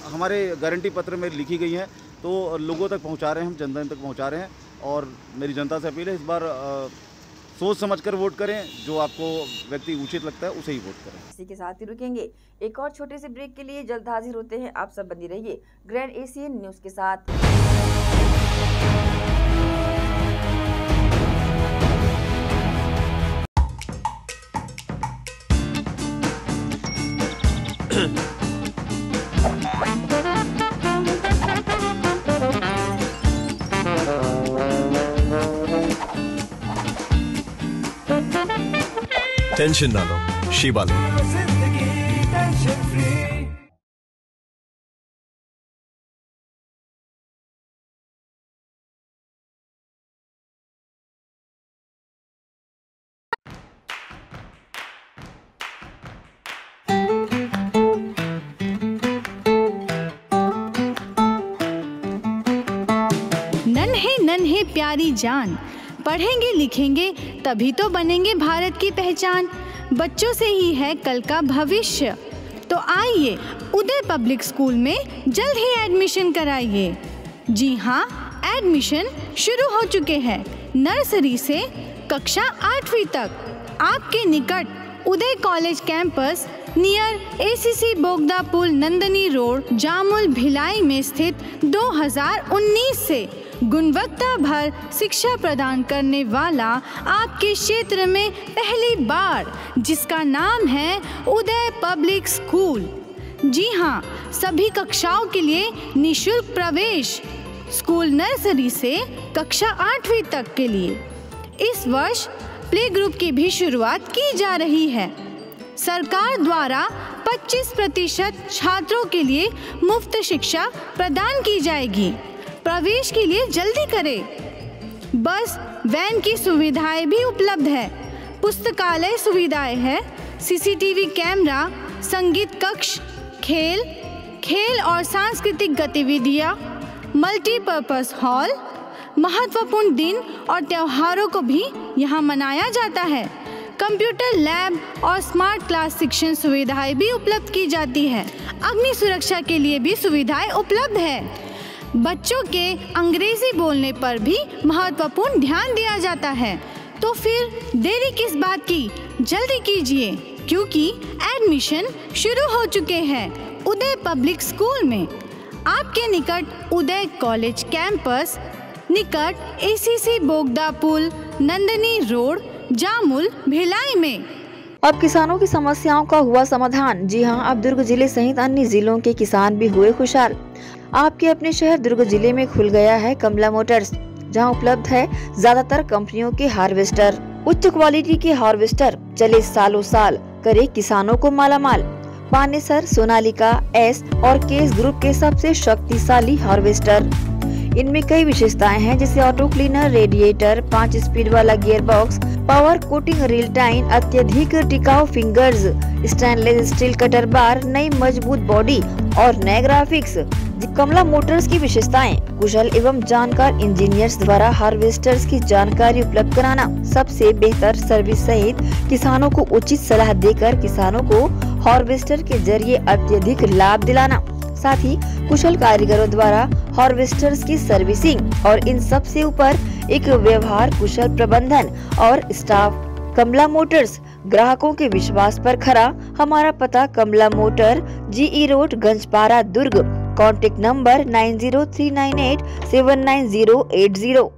हमारे गारंटी पत्र में लिखी गई हैं, तो लोगों तक पहुंचा रहे हैं, हम जनता तक पहुंचा रहे हैं। और मेरी जनता से अपील है, इस बार सोच समझकर वोट करें, जो आपको व्यक्ति उचित लगता है उसे ही वोट करें। इसी के साथ ही रुकेंगे एक और छोटे से ब्रेक के लिए, जल्द हाजिर होते हैं। आप सब बने रहिए ग्रैंड एशियन न्यूज के साथ। टेंशन ना लो, शीबा लो। नन्हे नन्हे प्यारी जान, पढ़ेंगे लिखेंगे तभी तो बनेंगे भारत की पहचान। बच्चों से ही है कल का भविष्य, तो आइए उदय पब्लिक स्कूल में जल्द ही एडमिशन कराइए। जी हाँ, एडमिशन शुरू हो चुके हैं। नर्सरी से कक्षा 8वीं तक आपके निकट उदय कॉलेज कैंपस नियर एसीसी बोगदा पुल, नंदनी रोड, जामुल, भिलाई में स्थित 2019 से गुणवत्ता भर शिक्षा प्रदान करने वाला आपके क्षेत्र में पहली बार, जिसका नाम है उदय पब्लिक स्कूल। जी हाँ, सभी कक्षाओं के लिए निःशुल्क प्रवेश। स्कूल नर्सरी से कक्षा 8वीं तक के लिए इस वर्ष प्ले ग्रुप की भी शुरुआत की जा रही है। सरकार द्वारा 25% छात्रों के लिए मुफ्त शिक्षा प्रदान की जाएगी। प्रवेश के लिए जल्दी करें। बस वैन की सुविधाएं भी उपलब्ध है। पुस्तकालय सुविधाएं है, सीसीटीवी कैमरा, संगीत कक्ष, खेल और सांस्कृतिक गतिविधियां, मल्टीपर्पज हॉल। महत्वपूर्ण दिन और त्योहारों को भी यहाँ मनाया जाता है। कंप्यूटर लैब और स्मार्ट क्लास शिक्षण सुविधाएं भी उपलब्ध की जाती है। अग्नि सुरक्षा के लिए भी सुविधाएं उपलब्ध है। बच्चों के अंग्रेजी बोलने पर भी महत्वपूर्ण ध्यान दिया जाता है। तो फिर देरी किस बात की, जल्दी कीजिए, क्योंकि एडमिशन शुरू हो चुके हैं उदय पब्लिक स्कूल में। आपके निकट उदय कॉलेज कैंपस, निकट एसीसी बोगदा पुल, नंदनी रोड, जामुल, भिलाई में। अब किसानों की समस्याओं का हुआ समाधान। जी हां, अब दुर्ग जिले सहित अन्य जिलों के किसान भी हुए खुशहाल। आपके अपने शहर दुर्ग जिले में खुल गया है कमला मोटर्स, जहां उपलब्ध है ज्यादातर कंपनियों के हार्वेस्टर। उच्च क्वालिटी के हार्वेस्टर चले सालों साल, करे किसानों को मालामाल। पानेसर, सोनालिका, एस और केस ग्रुप के सबसे शक्तिशाली हार्वेस्टर। इनमें कई विशेषताएं हैं, जैसे ऑटो क्लीनर, रेडिएटर, 5 स्पीड वाला gear box, power coating reel time, अत्यधिक टिकाऊ फिंगर्स, स्टेनलेस स्टील कटर बार, नई मजबूत बॉडी और नए ग्राफिक्स। कमला मोटर्स की विशेषताएं: कुशल एवं जानकार इंजीनियर्स द्वारा हार्वेस्टर्स की जानकारी उपलब्ध कराना, सबसे बेहतर सर्विस सहित किसानों को उचित सलाह देकर किसानों को हार्वेस्टर के जरिए अत्यधिक लाभ दिलाना, साथ ही कुशल कारीगरों द्वारा हार्वेस्टर्स की सर्विसिंग और इन सब से ऊपर एक व्यवहार कुशल प्रबंधन और स्टाफ। कमला मोटर्स, ग्राहकों के विश्वास पर खरा। हमारा पता Kamla motor, GE road, Ganjpara, Durg. Contact number 9039879080।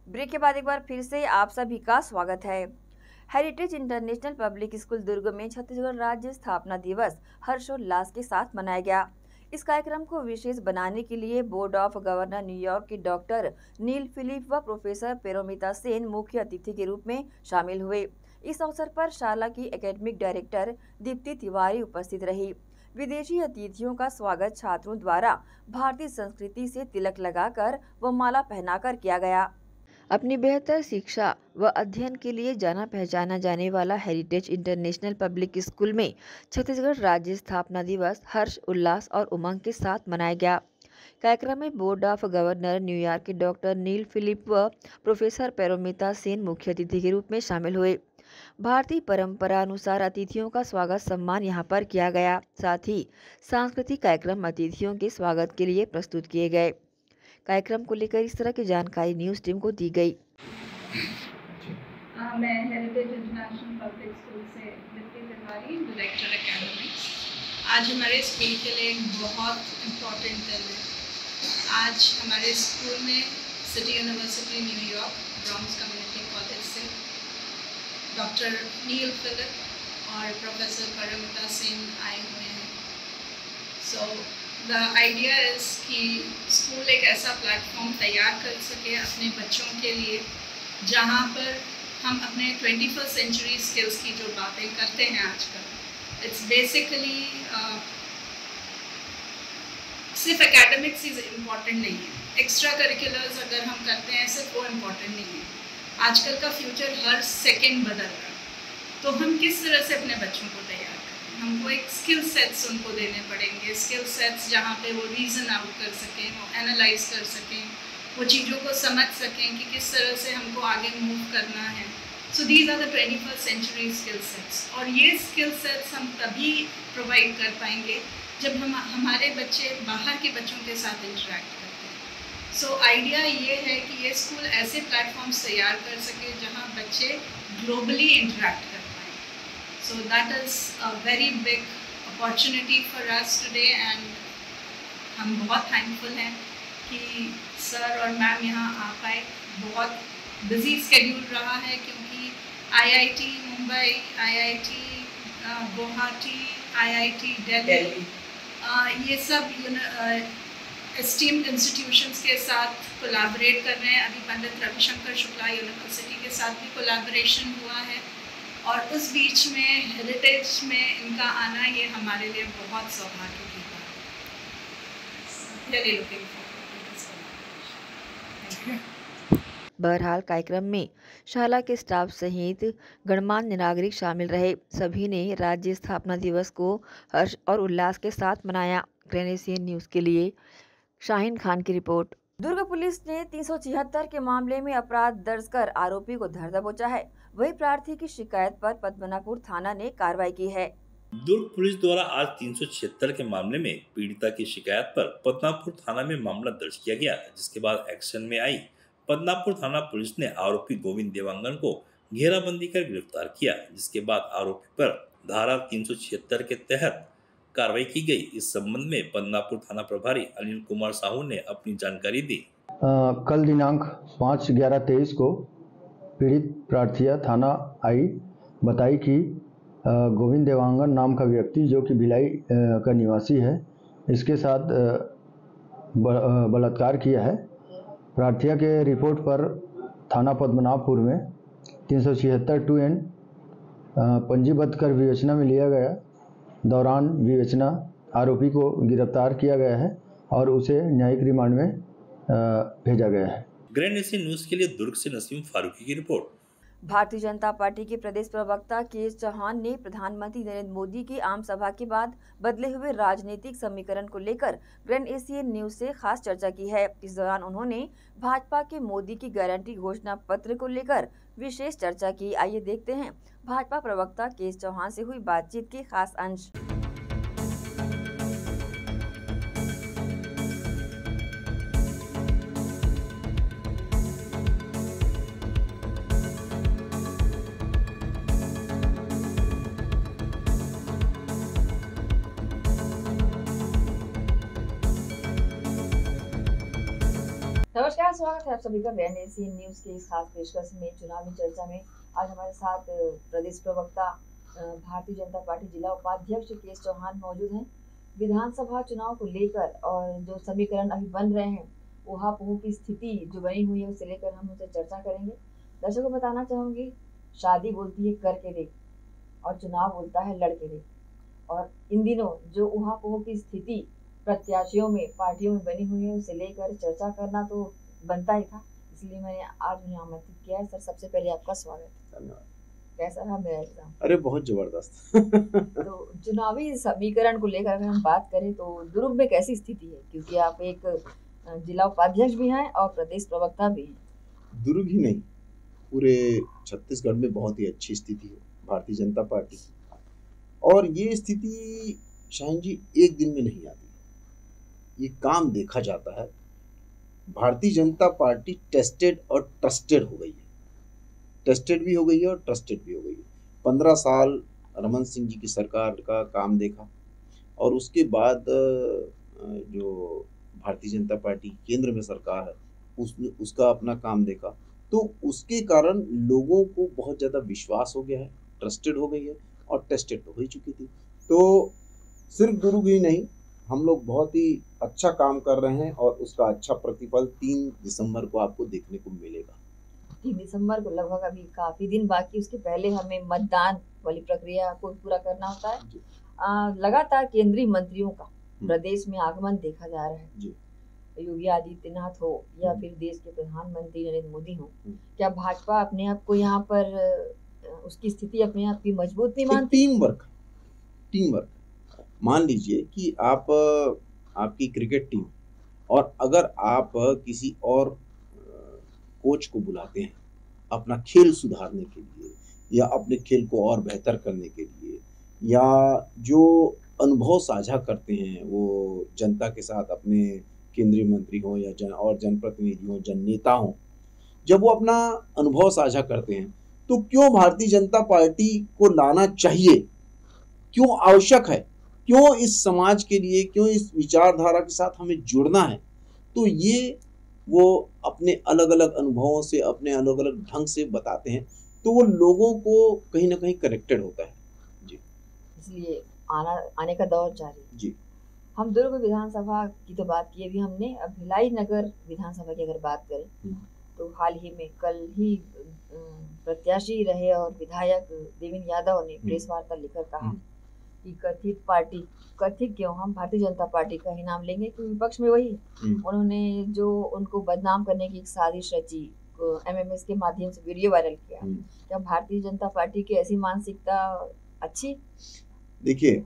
Break के बाद एक बार फिर से आप सभी का स्वागत है। हेरिटेज इंटरनेशनल पब्लिक स्कूल दुर्ग में छत्तीसगढ़ राज्य स्थापना दिवस हर्षोल्लास के साथ मनाया गया। इस कार्यक्रम को विशेष बनाने के लिए बोर्ड ऑफ गवर्नर न्यूयॉर्क के डॉक्टर नील फिलिप व प्रोफेसर पेरोमिता सेन मुख्य अतिथि के रूप में शामिल हुए। इस अवसर पर शाला की एकेडमिक डायरेक्टर दीप्ति तिवारी उपस्थित रही। विदेशी अतिथियों का स्वागत छात्रों द्वारा भारतीय संस्कृति से तिलक लगाकर व माला पहनाकर किया गया। अपनी बेहतर शिक्षा व अध्ययन के लिए जाना पहचाना जाने वाला हेरिटेज इंटरनेशनल पब्लिक स्कूल में छत्तीसगढ़ राज्य स्थापना दिवस हर्ष, उल्लास और उमंग के साथ मनाया गया। कार्यक्रम में बोर्ड ऑफ गवर्नर न्यूयॉर्क के डॉक्टर नील फिलिप व प्रोफेसर पेरोमिता सेन मुख्य अतिथि के रूप में शामिल हुए। भारतीय परंपरा अनुसार अतिथियों का स्वागत सम्मान यहां पर किया गया। साथ ही सांस्कृतिक कार्यक्रम अतिथियों के स्वागत के लिए प्रस्तुत किए गए। कार्यक्रम को लेकर इस तरह की जानकारी न्यूज टीम को दी गई। मैं हेरिटेज इंटरनेशनल पब्लिक स्कूल से दीप्ति तिवारी, डायरेक्टर एकेडमिक्स। आज हमारे स्कूल के लिए एक बहुत इम्पोर्टेंट दिन है। आज हमारे स्कूल में city university New York Bronx community college से डॉक्टर नील फिलिप और प्रोफेसर पेरोमिता सेन आए हुए हैं। सो द आइडिया इज़ कि स्कूल एक ऐसा प्लेटफॉर्म तैयार कर सके अपने बच्चों के लिए, जहाँ पर हम अपने 21st सेंचुरी स्किल्स की जो बातें करते हैं आजकल, इट्स बेसिकली सिर्फ एकेडमिक्स ही इम्पॉर्टेंट नहीं है। एक्स्ट्रा करिकुलर्स अगर हम करते हैं सिर्फ वो इम्पॉर्टेंट नहीं है। आजकल का फ्यूचर हर सेकेंड बदल रहा है, तो हम किस तरह से अपने बच्चों को तैयार करें। हमको एक स्किल सेट्स उनको देने पड़ेंगे, स्किल सेट्स जहाँ पे वो रीज़न आउट कर सकें, वो एनालाइज कर सकें, वो चीज़ों को समझ सकें कि किस तरह से हमको आगे मूव करना है। So these are the 21st century skill sets. और ये स्किल सेट्स हम तभी प्रोवाइड कर पाएंगे जब हम हमारे बच्चे बाहर के बच्चों के साथ इंटरेक्ट करते हैं। सो आइडिया ये है कि ये स्कूल ऐसे प्लेटफॉर्म्स तैयार कर सके जहाँ बच्चे ग्लोबली इंटरेक्ट कर पाएँ। So that is a very big opportunity for us today, and हम बहुत थैंकफुल हैं कि सर और मैम यहाँ आ पाए। बहुत बिजी स्केड्यूल रहा है क्योंकि IIT Mumbai, IIT Guwahati, IIT Delhi, ये सब एस्टीम्ड इंस्टीट्यूशंस के साथ कोलैबोरेट कर रहे हैं। अभी पंडित रविशंकर शुक्ला यूनिवर्सिटी के साथ भी कोलैबोरेशन हुआ है और उस बीच में हेरिटेज में इनका आना ये हमारे लिए बहुत सौभाग्य की बात है। Really looking forward to this collaboration. बहरहाल कार्यक्रम में शाला के स्टाफ सहित गणमान्य नागरिक शामिल रहे। सभी ने राज्य स्थापना दिवस को हर्ष और उल्लास के साथ मनाया। ग्रैंड एशियन न्यूज़ के लिए शाहीन खान की रिपोर्ट। दुर्ग पुलिस ने 376 के मामले में अपराध दर्ज कर आरोपी को धर दबोचा है। वही प्रार्थी की शिकायत पर पद्मनापुर थाना ने कार्रवाई की है। दुर्ग पुलिस द्वारा आज 376 के मामले में पीड़िता की शिकायत पर पद्मनापुर थाना में मामला दर्ज किया गया, जिसके बाद एक्शन में आई पद्मनापुर थाना पुलिस ने आरोपी गोविंद देवांगन को घेराबंदी कर गिरफ्तार किया, जिसके बाद आरोपी पर धारा 376 के तहत कार्रवाई की गई। इस संबंध में पद्मनापुर थाना प्रभारी अनिल कुमार साहू ने अपनी जानकारी दी। कल दिनांक 5/11/23 को पीड़ित प्रार्थिया थाना आई, बताई कि गोविंद देवांगन नाम का व्यक्ति जो कि भिलाई का निवासी है, इसके साथ बलात्कार किया है। प्रार्थिया के रिपोर्ट पर थाना पद्मनाभपुर में 376(2) पंजीबद्ध कर विवेचना में लिया गया। दौरान विवेचना आरोपी को गिरफ्तार किया गया है और उसे न्यायिक रिमांड में भेजा गया है। ग्रैंड एशियन न्यूज़ के लिए दुर्ग से नसीम फारूकी की रिपोर्ट। भारतीय जनता पार्टी के प्रदेश प्रवक्ता के चौहान ने प्रधानमंत्री नरेंद्र मोदी की आम सभा के बाद बदले हुए राजनीतिक समीकरण को लेकर ग्रैंड एशियन न्यूज से खास चर्चा की है। इस दौरान उन्होंने भाजपा के मोदी की गारंटी घोषणा पत्र को लेकर विशेष चर्चा की। आइए देखते हैं भाजपा प्रवक्ता के चौहान से हुई बातचीत के खास अंश। नमस्कार, स्वागत है आप सभी का ग्रैंड एशियन न्यूज के इस खास पेशकश में चुनावी चर्चा में। आज हमारे साथ प्रदेश प्रवक्ता भारतीय जनता पार्टी जिला उपाध्यक्ष के चौहान मौजूद हैं। विधानसभा चुनाव को लेकर और जो समीकरण अभी बन रहे हैं, ऊहापोह की स्थिति जो बनी हुई है, उसे लेकर हम उनसे चर्चा करेंगे। दर्शकों को बताना चाहूंगी, शादी बोलती है करके देख और चुनाव बोलता है लड़के देख। और इन दिनों जो ऊहापोह की स्थिति प्रत्याशियों में, पार्टियों में बनी हुई है, उसे लेकर चर्चा करना तो बनता ही था, इसलिए मैंने आज उन्हें आमंत्रित किया है। सर, सबसे पहले आपका स्वागत है। धन्यवाद। कैसा रहा मेरा एग्जाम? अरे बहुत जबरदस्त। तो चुनावी समीकरण को लेकर अगर हम बात करें तो दुर्ग में कैसी स्थिति है, क्योंकि आप एक जिला उपाध्यक्ष भी हैं और प्रदेश प्रवक्ता भी हैं। दुर्ग ही नहीं, पूरे छत्तीसगढ़ में बहुत ही अच्छी स्थिति है भारतीय जनता पार्टी की। और ये स्थिति शाहीन जी एक दिन में नहीं आती, ये काम देखा जाता है। भारतीय जनता पार्टी टेस्टेड और ट्रस्टेड हो गई है, टेस्टेड भी हो गई है और ट्रस्टेड भी हो गई है। 15 साल रमन सिंह जी की सरकार का काम देखा और उसके बाद जो भारतीय जनता पार्टी केंद्र में सरकार है उसने उसका अपना काम देखा, तो उसके कारण लोगों को बहुत ज़्यादा विश्वास हो गया है, ट्रस्टेड हो गई है और टेस्टेड तो हो ही चुकी थी। तो सिर्फ दुर्ग ही नहीं, हम लोग बहुत ही अच्छा काम कर रहे हैं और उसका अच्छा प्रतिफल 3 दिसंबर को आपको देखने को मिलेगा। 3 दिसंबर को लगभग अभी काफी दिन बाकी, उसके पहले हमें मतदान वाली प्रक्रिया को पूरा करना होता है। लगातार केंद्रीय मंत्रियों का प्रदेश में आगमन देखा जा रहा है जी। योगी आदित्यनाथ हो या फिर देश के प्रधानमंत्री नरेंद्र मोदी हो, क्या भाजपा अपने आप को यहाँ पर उसकी स्थिति अपने आप की मजबूत नहीं मानती? टीम वर्क मान लीजिए कि आपकी क्रिकेट टीम, और अगर आप किसी और कोच को बुलाते हैं अपना खेल सुधारने के लिए या अपने खेल को और बेहतर करने के लिए, या जो अनुभव साझा करते हैं वो जनता के साथ, अपने केंद्रीय मंत्री हो या जनप्रतिनिधि हो, जननेता हो, जब वो अपना अनुभव साझा करते हैं तो क्यों भारतीय जनता पार्टी को लाना चाहिए, क्यों आवश्यक है, क्यों इस समाज के लिए, क्यों इस विचारधारा के साथ हमें जुड़ना है? तो ये वो अपने अलग अलग अनुभवों से, अपने अलग अलग ढंग से बताते हैं, तो वो लोगों को कहीं ना कहीं कनेक्टेड होता है। जी, इसलिए आने का दौर जारी है। जी, हम दुर्ग विधानसभा की तो बात की अभी हमने, अब भिलाई नगर विधानसभा की अगर बात करें तो हाल ही में कल ही प्रत्याशी रहे और विधायक देवेंद्र यादव ने प्रेस वार्ता लेकर कहा कि कथित क्यों, हम भारतीय जनता पार्टी का ही नाम लेंगे क्योंकि विपक्ष में वही उन्होंने जो उनको बदनाम करने की एक साजिश रची, एमएमएस के माध्यम से वीडियो वायरल किया। क्या भारतीय जनता पार्टी की ऐसी मानसिकता अच्छी? देखिए,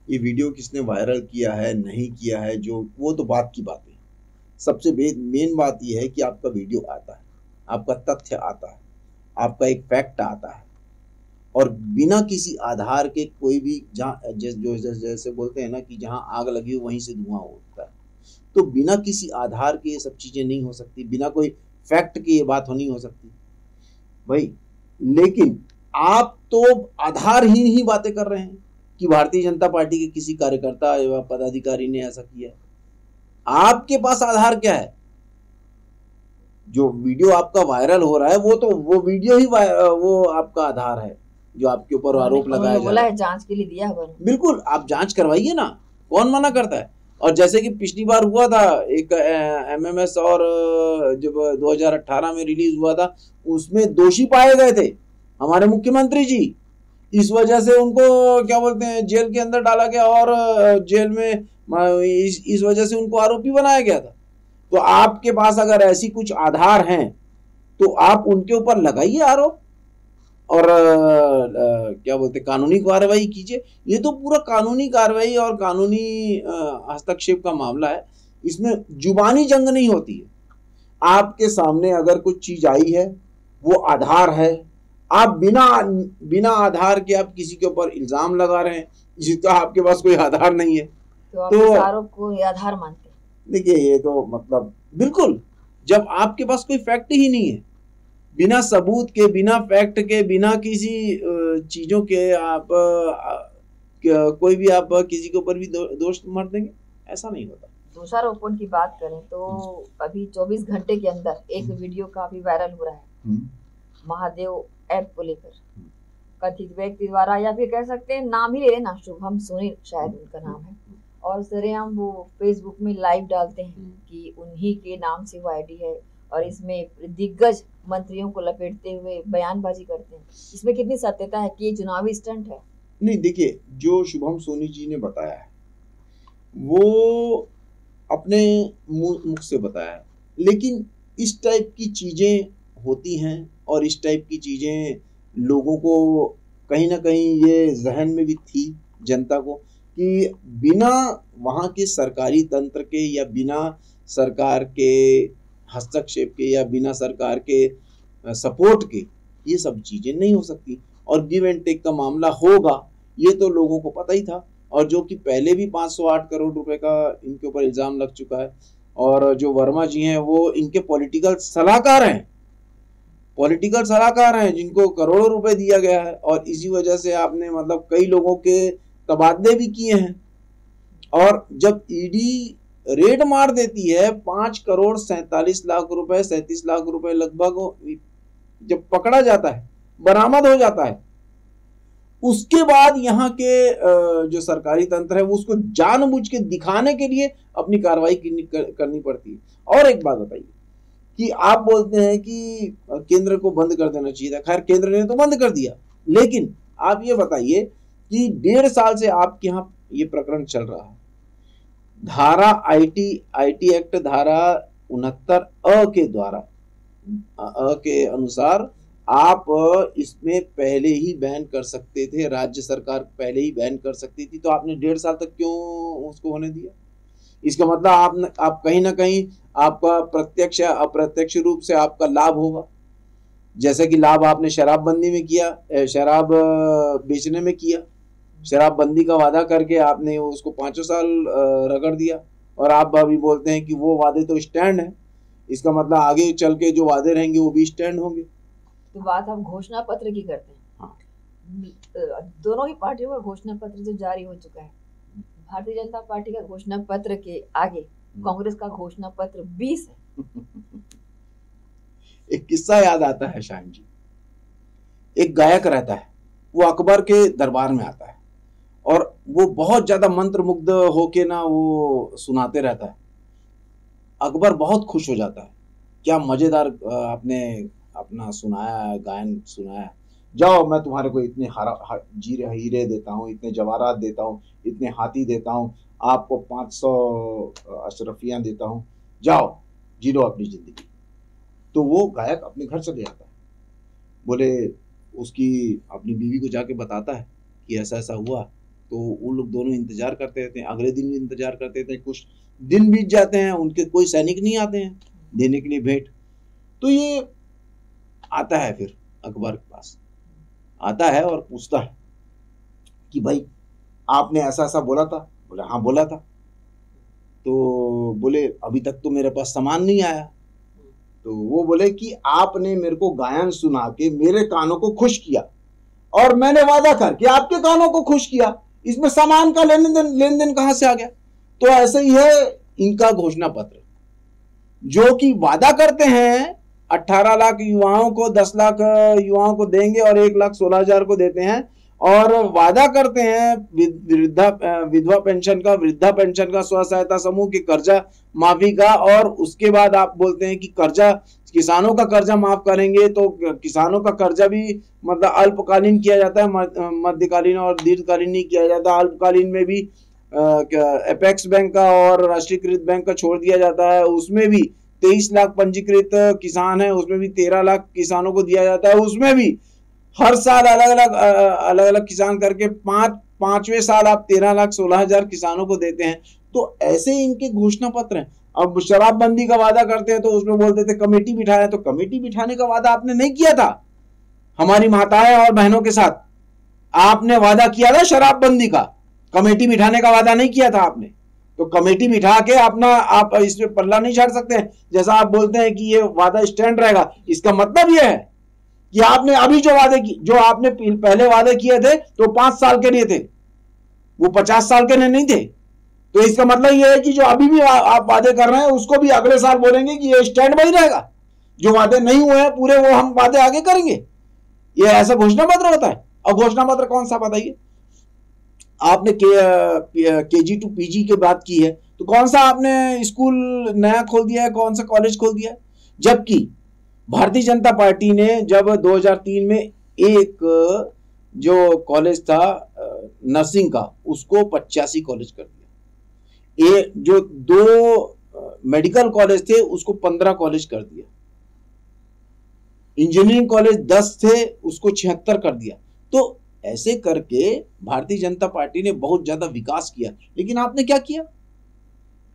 ये वीडियो किसने वायरल किया है नहीं किया है, जो वो तो बात की बात है। सबसे मेन बात ये है कि आपका वीडियो आता है, आपका तथ्य आता है, आपका एक फैक्ट आता है, और बिना किसी आधार के कोई भी जैसे बोलते हैं ना कि जहां आग लगी हो वहीं से धुआं उठता है, तो बिना किसी आधार के ये सब चीजें नहीं हो सकती, बिना कोई फैक्ट की ये बात नहीं हो सकती भाई। लेकिन आप तो आधारहीन ही बातें कर रहे हैं कि भारतीय जनता पार्टी के किसी कार्यकर्ता या पदाधिकारी ने ऐसा किया। आपके पास आधार क्या है? जो वीडियो आपका वायरल हो रहा है वो वीडियो ही वो आपका आधार है जो आपके ऊपर आरोप लगाया जा रहा है। जांच के लिए दिया हुआ। बिल्कुल, आप जांच करवाइए ना, कौन मना करता है। और जैसे कि पिछली बार हुआ था एक एमएमएस, और जब 2018 में रिलीज हुआ था उसमें दोषी पाए गए थे हमारे मुख्यमंत्री जी, इस वजह से उनको क्या बोलते हैं जेल के अंदर डाला गया और जेल में इस वजह से उनको आरोपी बनाया गया था। तो आपके पास अगर ऐसी कुछ आधार हैं तो आप उनके ऊपर लगाइए आरोप और क्या बोलते कानूनी कार्रवाई कीजिए। ये तो पूरा कानूनी कार्रवाई और कानूनी हस्तक्षेप का मामला है, इसमें जुबानी जंग नहीं होती है। आपके सामने अगर कुछ चीज आई है वो आधार है, आप बिना आधार के आप किसी के ऊपर इल्जाम लगा रहे हैं जिसका आपके पास कोई आधार नहीं है, तो आरोप को आधार मानते हैं। देखिए, ये तो मतलब बिल्कुल, जब आपके पास कोई फैक्ट ही नहीं है, बिना सबूत के, बिना फैक्ट के, बिना किसी चीजों के आप कोई भी आप किसी के ऊपर भी दोष मर देंगे, ऐसा नहीं होता। दोषारोपण की बात करें तो अभी 24 घंटे के अंदर एक वीडियो काफी वायरल हो रहा है महादेव ऐप को लेकर। कथित व्यक्ति द्वारा, या फिर कह सकते हैं नाम ही ले लेना, शुभम सोनी शायद उनका नाम है, और सरेआम वो फेसबुक में लाइव डालते हैं कि उन्हीं के नाम से वो आईडी है और इसमें दिग्गज मंत्रियों को लपेटते हुए बयानबाजी करते हैं। इसमें कितनी सत्यता है कि ये चुनावी स्टंट है? नहीं, देखिए, जो शुभम सोनी जी ने बताया है वो अपने मुख से बताया है, लेकिन इस टाइप की चीजें होती हैं और इस टाइप की चीजें लोगों को कहीं ना कहीं ये जहन में भी थी जनता को कि बिना वहाँ के सरकारी तंत्र के या बिना सरकार के हस्तक्षेप के या बिना सरकार के सपोर्ट के ये सब चीजें नहीं हो सकती, और गिव एंड टेक का मामला होगा ये तो लोगों को पता ही था। और जो कि पहले भी 508 करोड़ रुपए का इनके ऊपर इल्जाम लग चुका है, और जो वर्मा जी हैं वो इनके पॉलिटिकल सलाहकार हैं जिनको करोड़ों रुपए दिया गया है, और इसी वजह से आपने मतलब कई लोगों के तबादले भी किए हैं। और जब ईडी रेड मार देती है 5 करोड़ 47 लाख रुपए 37 लाख रुपए लगभग जब पकड़ा जाता है, बरामद हो जाता है, उसके बाद यहाँ के जो सरकारी तंत्र है वो उसको जानबूझ के दिखाने के लिए अपनी कार्रवाई करनी पड़ती है। और एक बात बताइए कि आप बोलते हैं कि केंद्र को बंद कर देना चाहिए था, खैर केंद्र ने तो बंद कर दिया, लेकिन आप ये बताइए कि 1.5 साल से आपके यहाँ ये प्रकरण चल रहा है, धारा आईटी एक्ट धारा 69 के द्वारा के अनुसार आप इसमें पहले ही बैन कर सकते थे, राज्य सरकार पहले ही बैन कर सकती थी, तो आपने 1.5 साल तक क्यों उसको होने दिया? इसका मतलब आप कहीं ना कहीं आपका प्रत्यक्ष या अप्रत्यक्ष रूप से आपका लाभ होगा, जैसे कि लाभ आपने शराबबंदी में किया, शराब बेचने में किया, शराबबंदी का वादा करके आपने उसको 5 साल रगड़ दिया, और आप अभी बोलते हैं कि वो वादे तो स्टैंड है। इसका मतलब आगे चल के जो वादे रहेंगे वो भी स्टैंड होंगे। तो बात हम घोषणा पत्र की करते हैं। हाँ। दोनों ही पार्टियों का घोषणा पत्र जो जारी हो चुका है, भारतीय जनता पार्टी का घोषणा पत्र के आगे कांग्रेस का घोषणा पत्र 20 है। एक किस्सा याद आता है शाहीन जी। एक गायक रहता है, वो अकबर के दरबार में आता है और वो बहुत ज्यादा मंत्रमुग्ध होके ना वो सुनाते रहता है। अकबर बहुत खुश हो जाता है, क्या मजेदार आपने अपना सुनाया, गायन सुनाया, जाओ मैं तुम्हारे को इतने हीरे देता हूँ, इतने जवाहरात देता हूँ, इतने हाथी देता हूँ, आपको 500 अशरफियाँ देता हूँ, जाओ जी लो अपनी जिंदगी। तो वो गायक अपने घर चले जाता है। बोले उसकी अपनी बीवी को जाके बताता है कि ऐसा ऐसा हुआ। तो वो लोग दोनों इंतजार करते रहते हैं, अगले दिन भी इंतजार करते रहते हैं, कुछ दिन बीत जाते हैं, उनके कोई सैनिक नहीं आते हैं देने के लिए भेंट। तो ये आता है, फिर अकबर के पास आता है और पूछता है कि भाई आपने ऐसा ऐसा बोला था। बोले हाँ बोला था। तो बोले अभी तक तो मेरे पास सामान नहीं आया। तो वो बोले कि आपने मेरे को गायन सुना के मेरे कानों को खुश किया और मैंने वादा करके आपके कानों को खुश किया, इसमें सामान का लेन देन कहां से आ गया। तो ऐसे ही है इनका घोषणा पत्र, जो कि वादा करते हैं 18 लाख युवाओं को, 10 लाख युवाओं को देंगे और 1,16,000 को देते हैं, और वादा करते हैं विधवा पेंशन का, वृद्धा पेंशन का, स्व सहायता समूह के कर्जा माफी का, और उसके बाद आप बोलते हैं कि कर्जा, किसानों का कर्जा माफ करेंगे। तो किसानों का कर्जा भी मतलब अल्पकालीन किया जाता है, मध्यकालीन और दीर्घकालीन नहीं किया जाता। अल्पकालीन में भी एपेक्स बैंक का और राष्ट्रीयकृत बैंक का छोड़ दिया जाता है। उसमें भी 23 लाख पंजीकृत किसान है, उसमें भी 13 लाख किसानों को दिया जाता है। उसमें भी हर साल अलग अलग किसान करके पांचवें साल आप 13,16,000 किसानों को देते हैं। तो ऐसे इनके घोषणा पत्र हैं। अब शराबबंदी का वादा करते हैं तो उसमें बोलते थे कमेटी बिठाए, तो कमेटी बिठाने का वादा आपने नहीं किया था हमारी माताएं और बहनों के साथ। आपने वादा किया था शराबबंदी का, कमेटी बिठाने का वादा नहीं किया था आपने। तो कमेटी बिठा के अपना आप इसमें पल्ला नहीं झाड़ सकते हैं। जैसा आप बोलते हैं कि ये वादा स्टैंड रहेगा, इसका मतलब ये है कि आपने अभी जो वादे की, जो आपने पहले वादे किए थे तो 5 साल के लिए थे, वो 50 साल के लिए नहीं थे। तो इसका मतलब ये है कि जो अभी भी आप वादे कर रहे हैं उसको भी अगले साल बोलेंगे कि ये स्टैंड बाई रहेगा, जो वादे नहीं हुए हैं पूरे वो हम वादे आगे करेंगे। ये ऐसा घोषणा पत्र होता है। और घोषणा पत्र कौन सा बताइए? आपने KG to PG की बात की है, तो कौन सा आपने स्कूल नया खोल दिया है, कौन सा कॉलेज खोल दिया है? जबकि भारतीय जनता पार्टी ने जब 2003 में एक जो कॉलेज था नर्सिंग का, उसको 85 कॉलेज कर दिया। ये जो 2 मेडिकल कॉलेज थे उसको 15 कॉलेज कर दिया। इंजीनियरिंग कॉलेज 10 थे, उसको 76 कर दिया। तो ऐसे करके भारतीय जनता पार्टी ने बहुत ज्यादा विकास किया। लेकिन आपने क्या किया?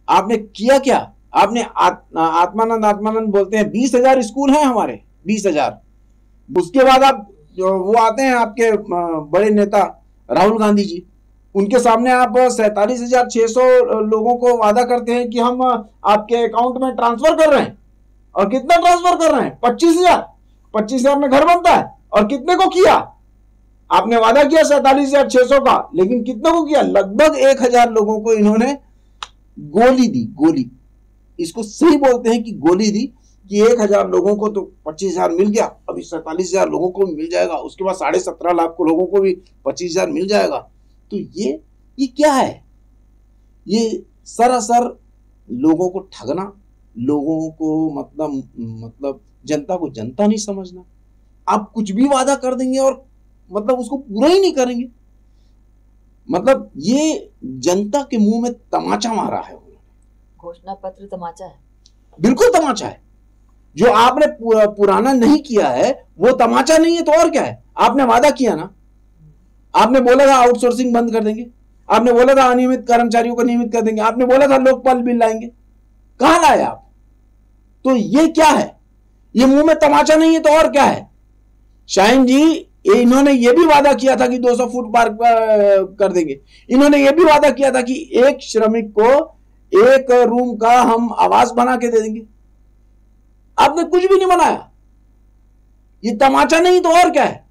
आपने किया क्या? आपने आत्मानंद बोलते हैं 20,000 स्कूल हैं हमारे, 20,000। उसके बाद आप वो आते हैं आपके बड़े नेता राहुल गांधी जी, उनके सामने आप 47,600 लोगों को वादा करते हैं कि हम आपके अकाउंट में ट्रांसफर कर रहे हैं। और कितना ट्रांसफर कर रहे हैं? 25,000 में घर बनता है। और कितने को किया आपने? वादा किया 47,600 का, लेकिन कितने को किया? लगभग 1,000 लोगों को इन्होंने गोली दी। गोली, इसको सही बोलते हैं कि गोली दी, कि 1,000 लोगों को तो 25,000 मिल गया, अभी 47,000 लोगों को मिल जाएगा, उसके बाद 17.5 लाख को लोगों को भी 25,000 मिल जाएगा। तो ये क्या है? ये सरासर लोगों को ठगना, लोगों को मतलब जनता को जनता नहीं समझना। आप कुछ भी वादा कर देंगे और मतलब उसको पूरा ही नहीं करेंगे। मतलब ये जनता के मुंह में तमाचा मारा है उन्होंने। घोषणा पत्र तमाचा है, बिल्कुल तमाचा है। जो आपने पुराना नहीं किया है वो तमाचा नहीं है तो और क्या है? आपने वादा किया ना, आपने बोला था आउटसोर्सिंग बंद कर देंगे, आपने बोला था अनियमित कर्मचारियों को नियमित कर देंगे, आपने बोला था लोकपाल बिल लाएंगे, कहां लाए आप? तो ये क्या है? ये मुंह में तमाचा नहीं है तो और क्या है? शाहीन जी, इन्होंने ये भी वादा किया था कि 200 फुट पार्क कर देंगे। इन्होंने ये भी वादा किया था कि एक श्रमिक को 1 रूम का हम आवास बना के दे देंगे। आपने कुछ भी नहीं बनाया। ये तमाचा नहीं तो और क्या है?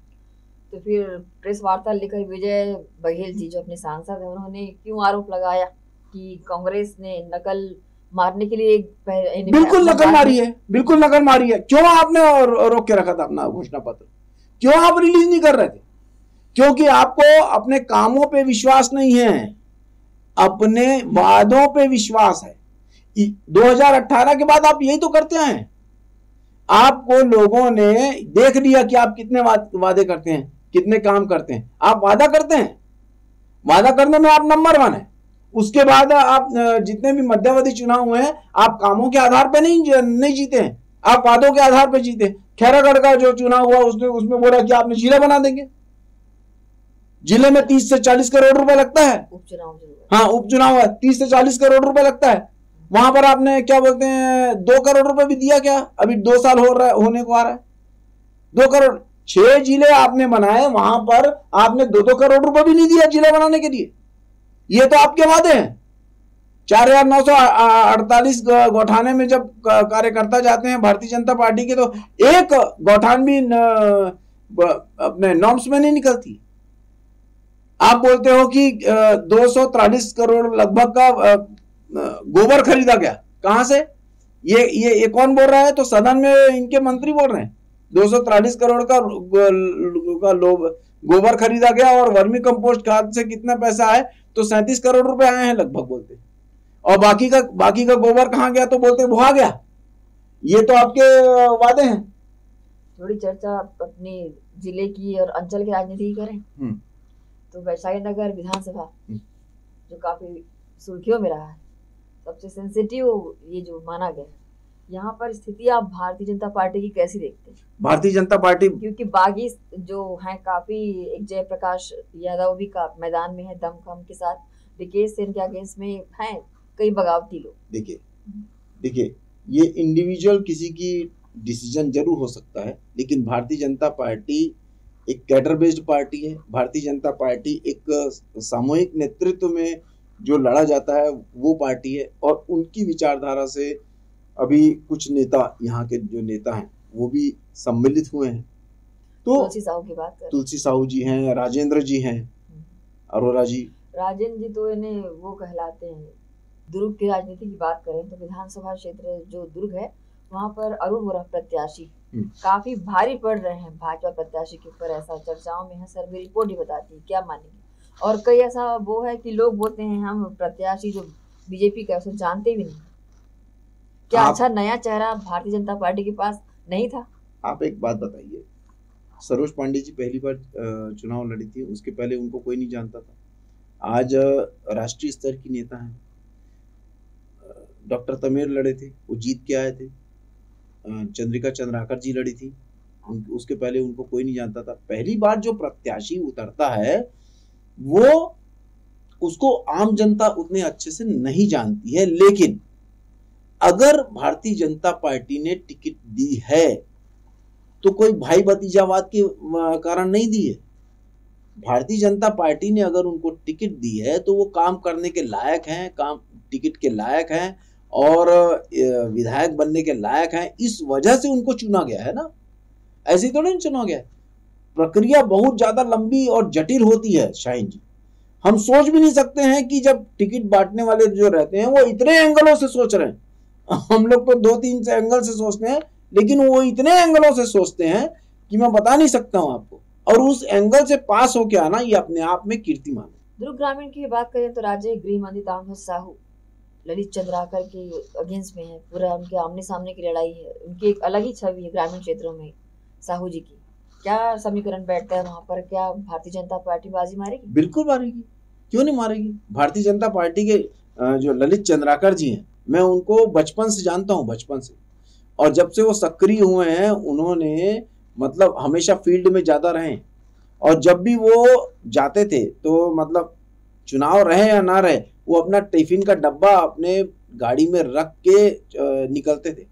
तो फिर प्रेस वार्ता लेकर विजय बघेल जी जो अपने सांसद हैं, उन्होंने क्यों आरोप लगाया कि कांग्रेस ने नकल मारने के लिए बिल्कुल नकल मारी है, बिल्कुल नकल मारी है। क्यों आपने रोक के रखा था अपना घोषणा पत्र? क्यों आप रिलीज नहीं कर रहे थे? क्योंकि आपको अपने कामों पे विश्वास नहीं है, अपने वादों पे विश्वास है। 2018 के बाद आप यही तो करते हैं। आपको लोगों ने देख लिया कि आप कितने वादे करते हैं, कितने काम करते हैं। आप वादा करते हैं, वादा करने में आप नंबर 1 है। उसके बाद आप जितने भी मध्यावधि चुनाव हुए हैं, आप कामों के आधार पे नहीं जीते हैं, आप वादों के आधार पे जीते। खैरागढ़ का जो चुनाव हुआ उसमें बोला कि आपने जिला बना देंगे। जिले में 30 से 40 करोड़ रुपए लगता है। हाँ, उपचुनाव है, 30 से 40 करोड़ रुपए लगता है। वहां पर आपने क्या बोलते हैं 2 करोड़ रुपए भी दिया क्या? अभी 2 साल होने को आ रहा है। 2 करोड़, 6 जिले आपने बनाए, वहां पर आपने 2-2 करोड़ रुपए भी नहीं दिया जिला बनाने के लिए। ये तो आपके वादे हैं। 4,948 गौठाने में जब कार्यकर्ता जाते हैं भारतीय जनता पार्टी के, तो एक गौठान भी अपने नॉर्म्स में नहीं निकलती। आप बोलते हो कि 243 करोड़ लगभग का गोबर खरीदा गया। कहां से? ये कौन बोल रहा है? तो सदन में इनके मंत्री बोल रहे हैं 243 करोड़ का गोबर खरीदा गया, और वर्मी कंपोस्ट खाद से कितना पैसा आए? तो 37 करोड़ रुपए आए हैं लगभग बोलते। और बाकी का गोबर कहां गया? तो बोलते भुआ गया। ये तो आपके वादे हैं। थोड़ी चर्चा अपने जिले की और अंचल की राजनीति की करें तो वैशाली नगर विधानसभा जो काफी सुर्खियों में रहा है, सबसे सेंसिटिव ये जो माना गया, यहाँ पर स्थिति आप भारतीय जनता पार्टी की कैसी देखते हैं? भारतीय जनता पार्टी, क्योंकि बागी जो है काफी, एक जयप्रकाश यादव भी का मैदान में है दमखम के साथ, विकेश सेन के अगेंस्ट में हैं कई बगावती लोग। देखिए ये इंडिविजुअल किसी की डिसीजन जरूर हो सकता है, लेकिन भारतीय जनता पार्टी एक कैडर बेस्ड पार्टी है। भारतीय जनता पार्टी एक सामूहिक नेतृत्व में जो लड़ा जाता है वो पार्टी है, और उनकी विचारधारा से अभी कुछ नेता, यहाँ के जो नेता हैं वो भी सम्मिलित हुए हैं। तो तुलसी साहू की बात करें, तुलसी साहू जी हैं, राजेंद्र जी हैं, अरोरा जी। राजेंद्र जी तो इन्हें वो कहलाते हैं। दुर्ग की राजनीति की बात करें तो विधानसभा क्षेत्र जो दुर्ग है, वहाँ पर अरुण वोरा प्रत्याशी काफी भारी पड़ रहे हैं भाजपा प्रत्याशी के ऊपर, ऐसा चर्चाओं में है। सर्वे रिपोर्ट ही बताती है, क्या मानेंगे? और कई ऐसा वो है कि लोग बोलते हैं हम प्रत्याशी जो बीजेपी का उसे जानते भी नहीं। क्या अच्छा नया चेहरा भारतीय जनता पार्टी के पास नहीं था? आप एक बात बताइए, सरोज पांडे जी पहली बार चुनाव लड़ी थी, उसके पहले उनको कोई नहीं जानता था। आज राष्ट्रीय स्तर की नेता हैं। डॉक्टर तमेर लड़े थे, वो जीत के आए थे। चंद्रिका चंद्राकर जी लड़ी थी, उसके पहले उनको कोई नहीं जानता था। पहली बार जो प्रत्याशी उतरता है वो उसको आम जनता उतने अच्छे से नहीं जानती है, लेकिन अगर भारतीय जनता पार्टी ने टिकट दी है तो कोई भाई भतीजावाद के कारण नहीं दी है। भारतीय जनता पार्टी ने अगर उनको टिकट दी है तो वो काम करने के लायक हैं, काम टिकट के लायक हैं और विधायक बनने के लायक हैं। इस वजह से उनको चुना गया है ना, ऐसे तो नहीं चुना गया। प्रक्रिया बहुत ज्यादा लंबी और जटिल होती है शाहीन जी। हम सोच भी नहीं सकते हैं कि जब टिकट बांटने वाले जो रहते हैं वो इतने एंगलों से सोच रहे हैं। हम लोग तो 2-3 से एंगल से सोचते हैं, लेकिन वो इतने एंगलों से सोचते हैं कि मैं बता नहीं सकता हूं आपको। और उस एंगल से पास होके आना ये अपने आप में कीर्तिमान है। दुर्ग ग्रामीण की बात करें तो राज्य गृह मंत्री ताम्रध्वज साहू ललित चंद्राकर के अगेंस्ट में है, पूरा उनके आमने सामने की लड़ाई है। उनकी एक अलग ही छवि है ग्रामीण क्षेत्रों में साहू जी की। क्या समीकरण बैठता है वहां पर? क्या भारतीय जनता पार्टी बाजी मारेगी? बिल्कुल मारेगी, क्यों नहीं मारेगी। भारतीय जनता पार्टी के जो ललित चंद्राकर जी हैं, मैं उनको बचपन से जानता हूँ, बचपन से। और जब से वो सक्रिय हुए हैं उन्होंने मतलब हमेशा फील्ड में ज्यादा रहे, और जब भी वो जाते थे तो मतलब चुनाव रहे या ना रहे, वो अपना टिफिन का डब्बा अपने गाड़ी में रख के निकलते थे।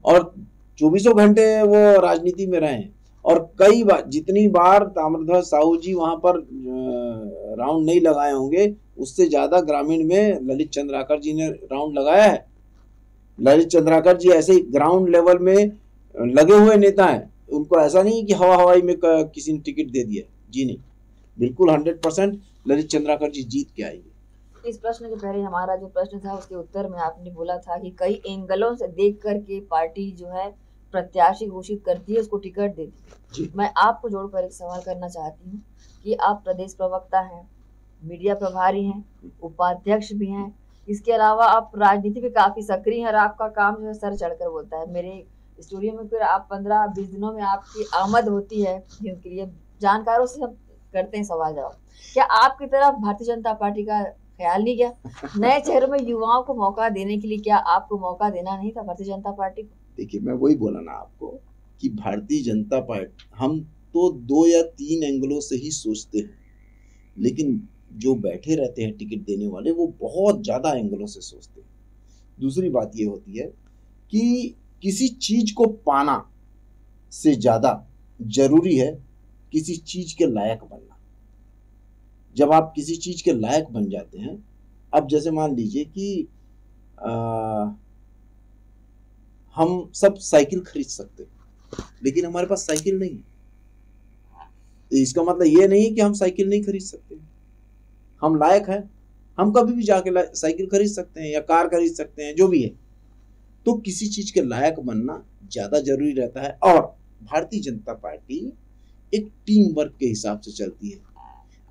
और 24 घंटे वो राजनीति में रहे हैं। और कई बार, जितनी बार ताम्रध्वज साहू जी वहां पर राउंड नहीं लगाए होंगे, उससे ज्यादा ग्रामीण में ललित चंद्राकर जी ने राउंड लगाया है। ललित चंद्राकर जी ऐसे ही ग्राउंड लेवल में लगे हुए नेता हैं। उनको ऐसा नहीं कि हवाई में किसी ने टिकट दे दिया, जी नहीं, बिल्कुल 100% ललित चंद्राकर जी जीत के आएंगे। इस प्रश्न के पहले हमारा जो प्रश्न था उसके उत्तर में आपने बोला था कि कई एंगलों से देख करके पार्टी जो है प्रत्याशी घोषित करती है, उसको टिकट देती है। मैं आपको जोड़कर एक सवाल करना चाहती हूँ कि आप प्रदेश प्रवक्ता हैं, मीडिया प्रभारी हैं, उपाध्यक्ष भी हैं, इसके अलावा आप राजनीति में काफी सक्रिय हैं और आपका काम जो है सर चढ़कर बोलता है। मेरे स्टूडियो में फिर आप 15-20 दिनों में आपकी आमद होती है, क्योंकि ये जानकारों से हम करते हैं सवाल जवाब। क्या आपकी तरफ भारतीय जनता पार्टी का ख्याल नहीं गया? नए चेहरों में युवाओं को मौका देने के लिए क्या आपको मौका देना नहीं था भारतीय जनता पार्टी को? देखिए, मैं वही बोला ना आपको कि भारतीय जनता पार्टी, हम तो 2 या 3 एंगलों से ही सोचते हैं, लेकिन जो बैठे रहते हैं टिकट देने वाले वो बहुत ज्यादा एंगलों से सोचते हैं। दूसरी बात ये होती है कि किसी चीज को पाना से ज्यादा जरूरी है किसी चीज के लायक बनना। जब आप किसी चीज के लायक बन जाते हैं, अब जैसे मान लीजिए कि हम सब साइकिल खरीद सकते हैं, लेकिन हमारे पास साइकिल नहीं है, तो इसका मतलब ये नहीं कि हम साइकिल नहीं खरीद सकते। हम लायक हैं, हम कभी भी जाके साइकिल खरीद सकते हैं या कार खरीद सकते हैं, जो भी है। तो किसी चीज के लायक बनना ज्यादा जरूरी रहता है। और भारतीय जनता पार्टी एक टीम वर्क के हिसाब से चलती है।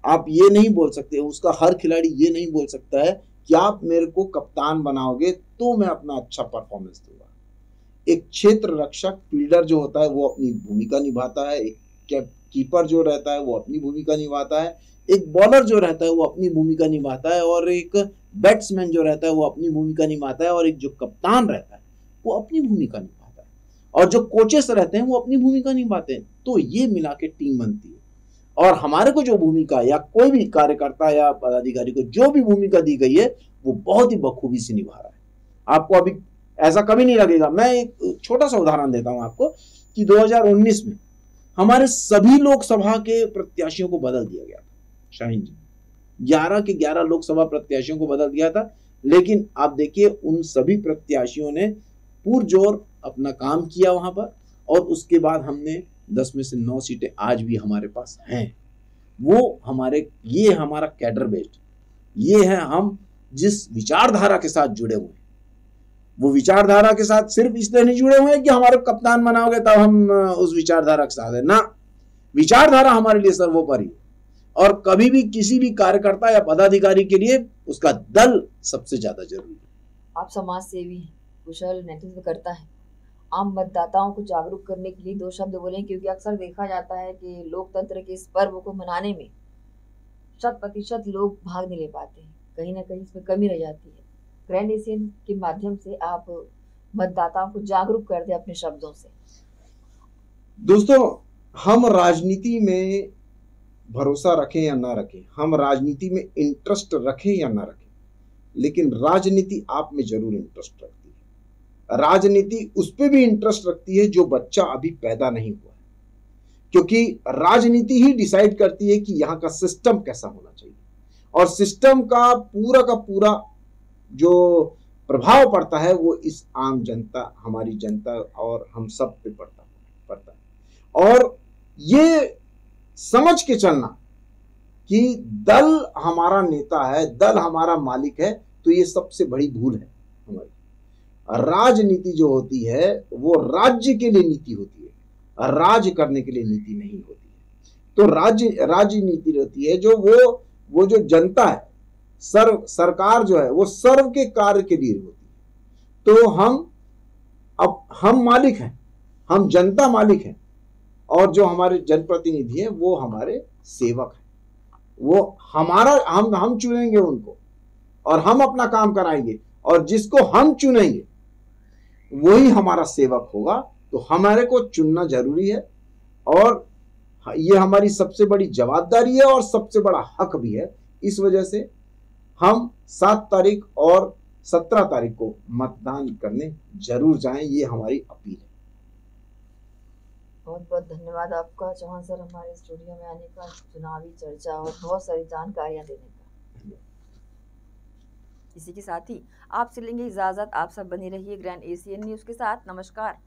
आप ये नहीं बोल सकते, उसका हर खिलाड़ी ये नहीं बोल सकता है कि आप मेरे को कप्तान बनाओगे तो मैं अपना अच्छा परफॉर्मेंस दूंगा। एक क्षेत्र रक्षक फील्डर जो होता है वो अपनी भूमिका निभाता है, एक कीपर जो रहता है वो अपनी भूमिका निभाता है, एक बॉलर जो रहता है वो अपनी भूमिका निभाता है, और एक बैट्समैन जो रहता है वो अपनी भूमिका निभाता है, और एक जो कप्तान रहता है वो अपनी भूमिका निभाता है, और जो कोचेस रहते हैं वो अपनी भूमिका निभाते हैं। तो ये मिला के टीम बनती है। और हमारे को जो भूमिका या कोई भी कार्यकर्ता या पदाधिकारी को जो भी भूमिका दी गई है वो बहुत ही बखूबी से निभा रहा है। आपको अभी ऐसा कभी नहीं लगेगा। मैं एक छोटा सा उदाहरण देता हूं आपको कि 2019 में हमारे सभी लोकसभा के प्रत्याशियों को बदल दिया गया था। शाहीन जी, 11 के 11 लोकसभा प्रत्याशियों को बदल दिया था, लेकिन आप देखिए उन सभी प्रत्याशियों ने पुरजोर अपना काम किया वहां पर, और उसके बाद हमने 10 में से 9 सीटें आज भी हमारे पास हैं। वो ये हमारा कैडर बेस्ड, ये है हम जिस विचारधारा के साथ जुड़े हुए हैं। वो विचारधारा के साथ सिर्फ इसलिए नहीं जुड़े हुए हैं कि हमारे कप्तान बनाओगे तब हम उस विचारधारा के साथ है ना। विचारधारा हमारे लिए सर्वोपरि है, और कभी भी किसी भी कार्यकर्ता या पदाधिकारी के लिए उसका दल सबसे ज्यादा जरूरी है। आप समाज सेवी, कुशल नेतृत्व करता है, आम मतदाताओं को जागरूक करने के लिए 2 शब्द बोलें, क्योंकि अक्सर देखा जाता है कि लोकतंत्र के इस पर्व को मनाने में 100% लोग भाग नहीं ले पाते हैं, कहीं ना कहीं इसमें कमी रह जाती है। ग्रैंड एशियन के माध्यम से आप मतदाताओं को जागरूक कर दें अपने शब्दों से। दोस्तों, हम राजनीति में भरोसा रखें या ना रखें, हम राजनीति में इंटरेस्ट रखें या ना रखें, लेकिन राजनीति आप में जरूर इंटरेस्ट रखती है। राजनीति उस पे भी इंटरेस्ट रखती है जो बच्चा अभी पैदा नहीं हुआ है, क्योंकि राजनीति ही डिसाइड करती है कि यहाँ का सिस्टम कैसा होना चाहिए, और सिस्टम का पूरा जो प्रभाव पड़ता है वो इस आम जनता, हमारी जनता और हम सब पे पड़ता है। और ये समझ के चलना कि दल हमारा नेता है, दल हमारा मालिक है, तो ये सबसे बड़ी भूल है हमारी। राजनीति जो होती है वो राज्य के लिए नीति होती है, राज करने के लिए नीति नहीं होती है। तो राजनीति रहती है जो वो जो जनता है, सरकार जो है वो सर्व के कार्य के लिए होती है। तो हम मालिक हैं, हम जनता मालिक हैं, और जो हमारे जनप्रतिनिधि हैं वो हमारे सेवक हैं। वो हमारा हम चुनेंगे उनको, और हम अपना काम कराएंगे, और जिसको हम चुनेंगे वही हमारा सेवक होगा। तो हमारे को चुनना जरूरी है, और ये हमारी सबसे बड़ी जवाबदारी है और सबसे बड़ा हक भी है। इस वजह से हम 7 तारीख और 17 तारीख को मतदान करने जरूर जाएं, ये हमारी अपील है। बहुत बहुत धन्यवाद आपका चौहान सर, हमारे स्टूडियो में आने का, चुनावी चर्चा और बहुत सारी जानकारियां देने का। इसी के साथ ही आपसे लेंगे इजाजत। आप सब बने रहिए ग्रैंड एशियन न्यूज के साथ। नमस्कार।